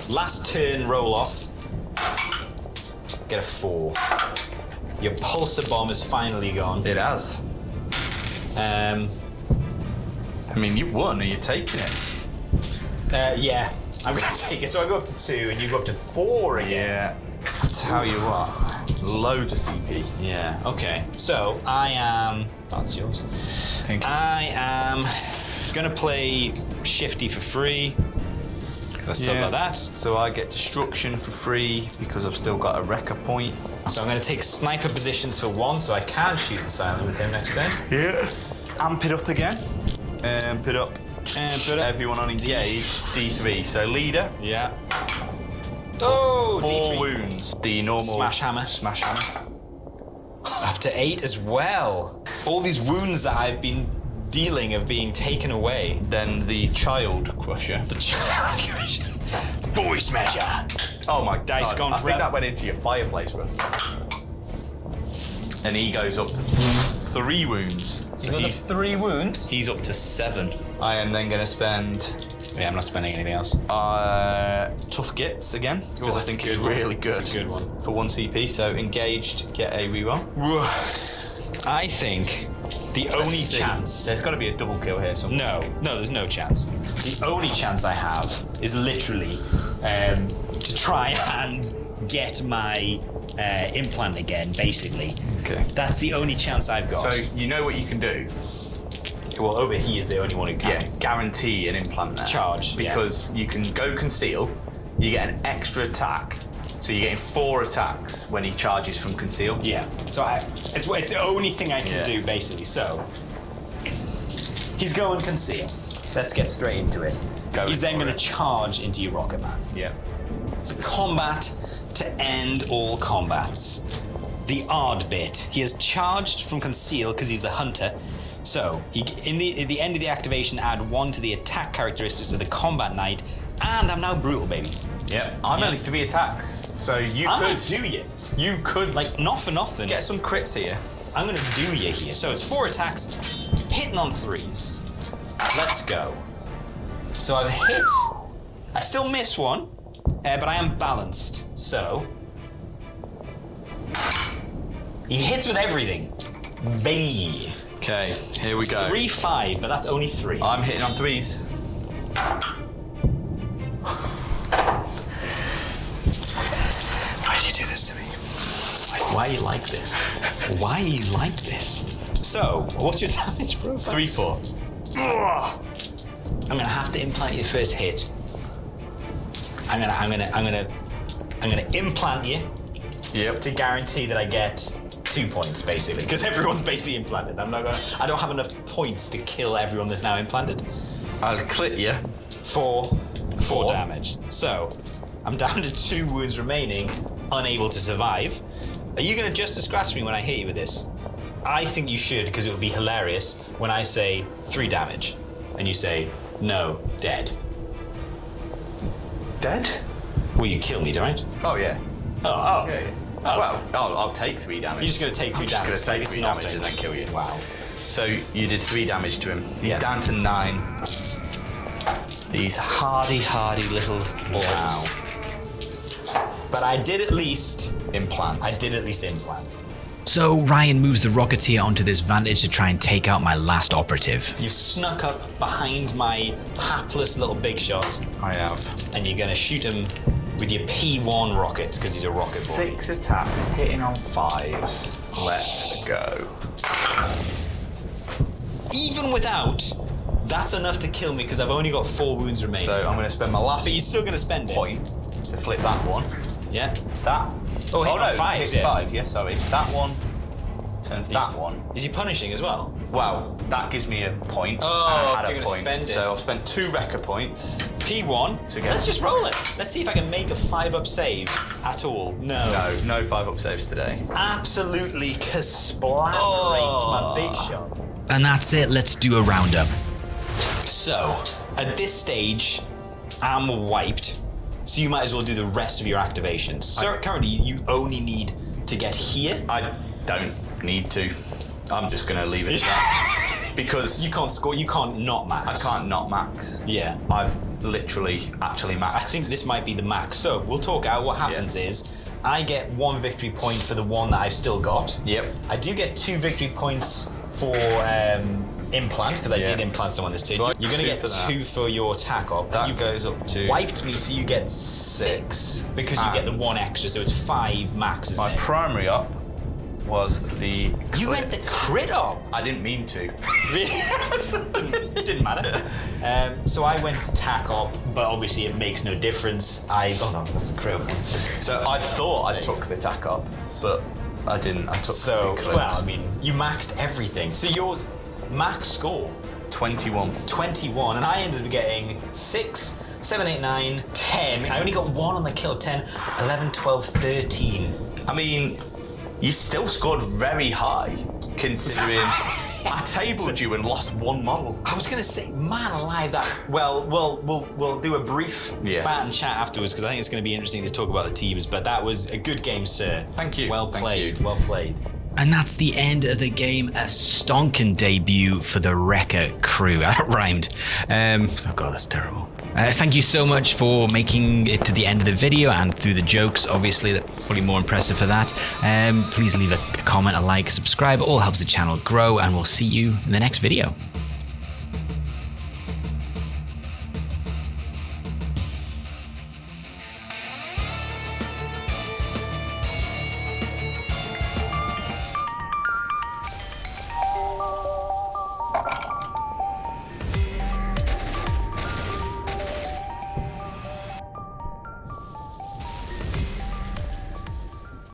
Last turn roll off. Get a 4. Your pulsar bomb is finally gone. It has. I mean, you've won. Are you taking it? Yeah, I'm going to take it. So I go up to 2 and you go up to 4 again. Yeah. I tell you what, loads of CP. Yeah, okay. So I am... That's yours. Thank you. I am going to play Shifty for free. I still got that. So I get destruction for free because I've still got a Wrecka point. So I'm going to take sniper positions for 1 so I can shoot and silent with him next turn. Yeah. Amp it up again. Amp it up. Amp it up. Everyone on engage. D3. So leader. Yeah. Oh, 4 D3. wounds. The normal Smash hammer. Smash hammer. Up to 8 as well. All these wounds that I've been dealing of being taken away. Then the child crusher. The child crusher. Boy smasher. Oh my Dice God. gone I forever. think that went into your fireplace, Russ. And he goes up 3 wounds. So He goes up 3 wounds. he's up to 7. I am then going to spend Yeah, I'm not spending anything else. tough gits again because I that's think a it's good one. really good. That's a good one. For 1 CP. So engaged, get a reroll. I think the only chance... There's got to be a double kill here somewhere. No, there's no chance. The only chance I have is literally to try and get my implant again, basically. Okay. That's the only chance I've got. So you know what you can do? well, over here is the only one who can. Yeah, guarantee an implant there. Charge, because you can go conceal, you get an extra attack. So you're getting 4 attacks when he charges from conceal. Yeah. So it's the only thing I can do, basically. So he's going conceal. Let's get straight into it. He's then going to charge into your Rocket Man. Yeah. The combat to end all combats. The odd bit. He has charged from conceal because he's the hunter. So he, at the end of the activation, add 1 to the attack characteristics of the combat knight, and I'm now brutal, baby. Yeah. I'm only 3 attacks, so you I'm could gonna do you. You could Like, not for nothing. get some crits here. I'm gonna do you here. So it's 4 attacks, hitting on 3s. Let's go. So I've hit. I still miss 1, but I am balanced. So he hits with everything. Baby. Okay, here we go. 3-5, but that's only 3. I'm hitting on 3s. Why did you do this to me? Why are you like this? Why are you like this? So, what's your damage profile? 3-4. Ugh. I'm gonna have to implant your first hit. I'm gonna implant you. Yep. To guarantee that I get 2 points, basically, because everyone's basically implanted. I don't have enough points to kill everyone that's now implanted. I'll clit you. 4 damage. So I'm down to 2 wounds remaining, unable to survive. Are you gonna just scratch me when I hit you with this? I think you should, because it would be hilarious when I say 3 damage, and you say, no, dead. Dead? Well, you kill me, right? Oh, yeah. Oh. Yeah. Well, I'll take 3 damage. You're just going to take 3 I'm damage. just going to take 3 damage nothing. and then kill you. Wow. So you did 3 damage to him. He's Yeah. down to 9. These hardy little balls. But I did at least Implant. implant. So Ryan moves the Rocketeer onto this vantage to try and take out my last operative. You've snuck up behind my hapless little big shot, I have. and you're going to shoot him with your P1 rockets, because he's a rocket boy. 6 attacks, hitting on 5s. Let's go. Even without, that's enough to kill me, because I've only got 4 wounds remaining. So I'm going to spend my last But you're still going to spend it. point to flip that one. Yeah. That. Oh, hit on no, 5s, hits yeah. 5. Yeah, sorry. That one turns that one. Is he punishing as well? Well, that gives me a point. Oh, I had you're a gonna point. spend it. So I've spent 2 Wrecka points. P1. To go. Let's just roll it. Let's see if I can make a 5-up save at all. No 5-up saves today. Absolutely kasplatterates my big shot. And that's it, let's do a roundup. So, at this stage, I'm wiped. So you might as well do the rest of your activations. So currently, you only need to get here. I don't need to. I'm just going to leave it at that. Because You can't score, you can't not max. I can't not max. Yeah. I've literally actually maxed. I think this might be the max. So, we'll talk out. What happens is, I get 1 victory point for the one that I've still got. Yep. I do get 2 victory points for implant, because I did implant someone this turn. So I You're going to 2 get for that. 2 for your attack up. That You've goes up to wiped me, so you get 6 because you get the And 1 extra, so it's 5 max, isn't my it? primary up was the. You went the crit up. I didn't mean to. It didn't matter. So I went tack up, but obviously it makes no difference. Oh no, that's the crit. So I thought I took the tack up, but I didn't. I took So, the crit. well, I mean, you maxed everything. So yours max score 21. 21, and I ended up getting 6, 7, 8, 9, 10. I only got 1 on the kill. 10, 11, 12, 13. I mean, you still scored very high, considering I tabled you and lost 1 model. I was gonna say, man alive, that. Well, we'll do a brief Yes. bat and chat afterwards, because I think it's going to be interesting to talk about the teams. But that was a good game, sir. Thank you. Well Thank played. you. Well played. And that's the end of the game. A stonking debut for the Wrecka Krew. That rhymed. Oh god, that's terrible. Thank you so much for making it to the end of the video and through the jokes. Obviously, that's probably more impressive for that. Please leave a comment, a like, subscribe. It all helps the channel grow, and we'll see you in the next video.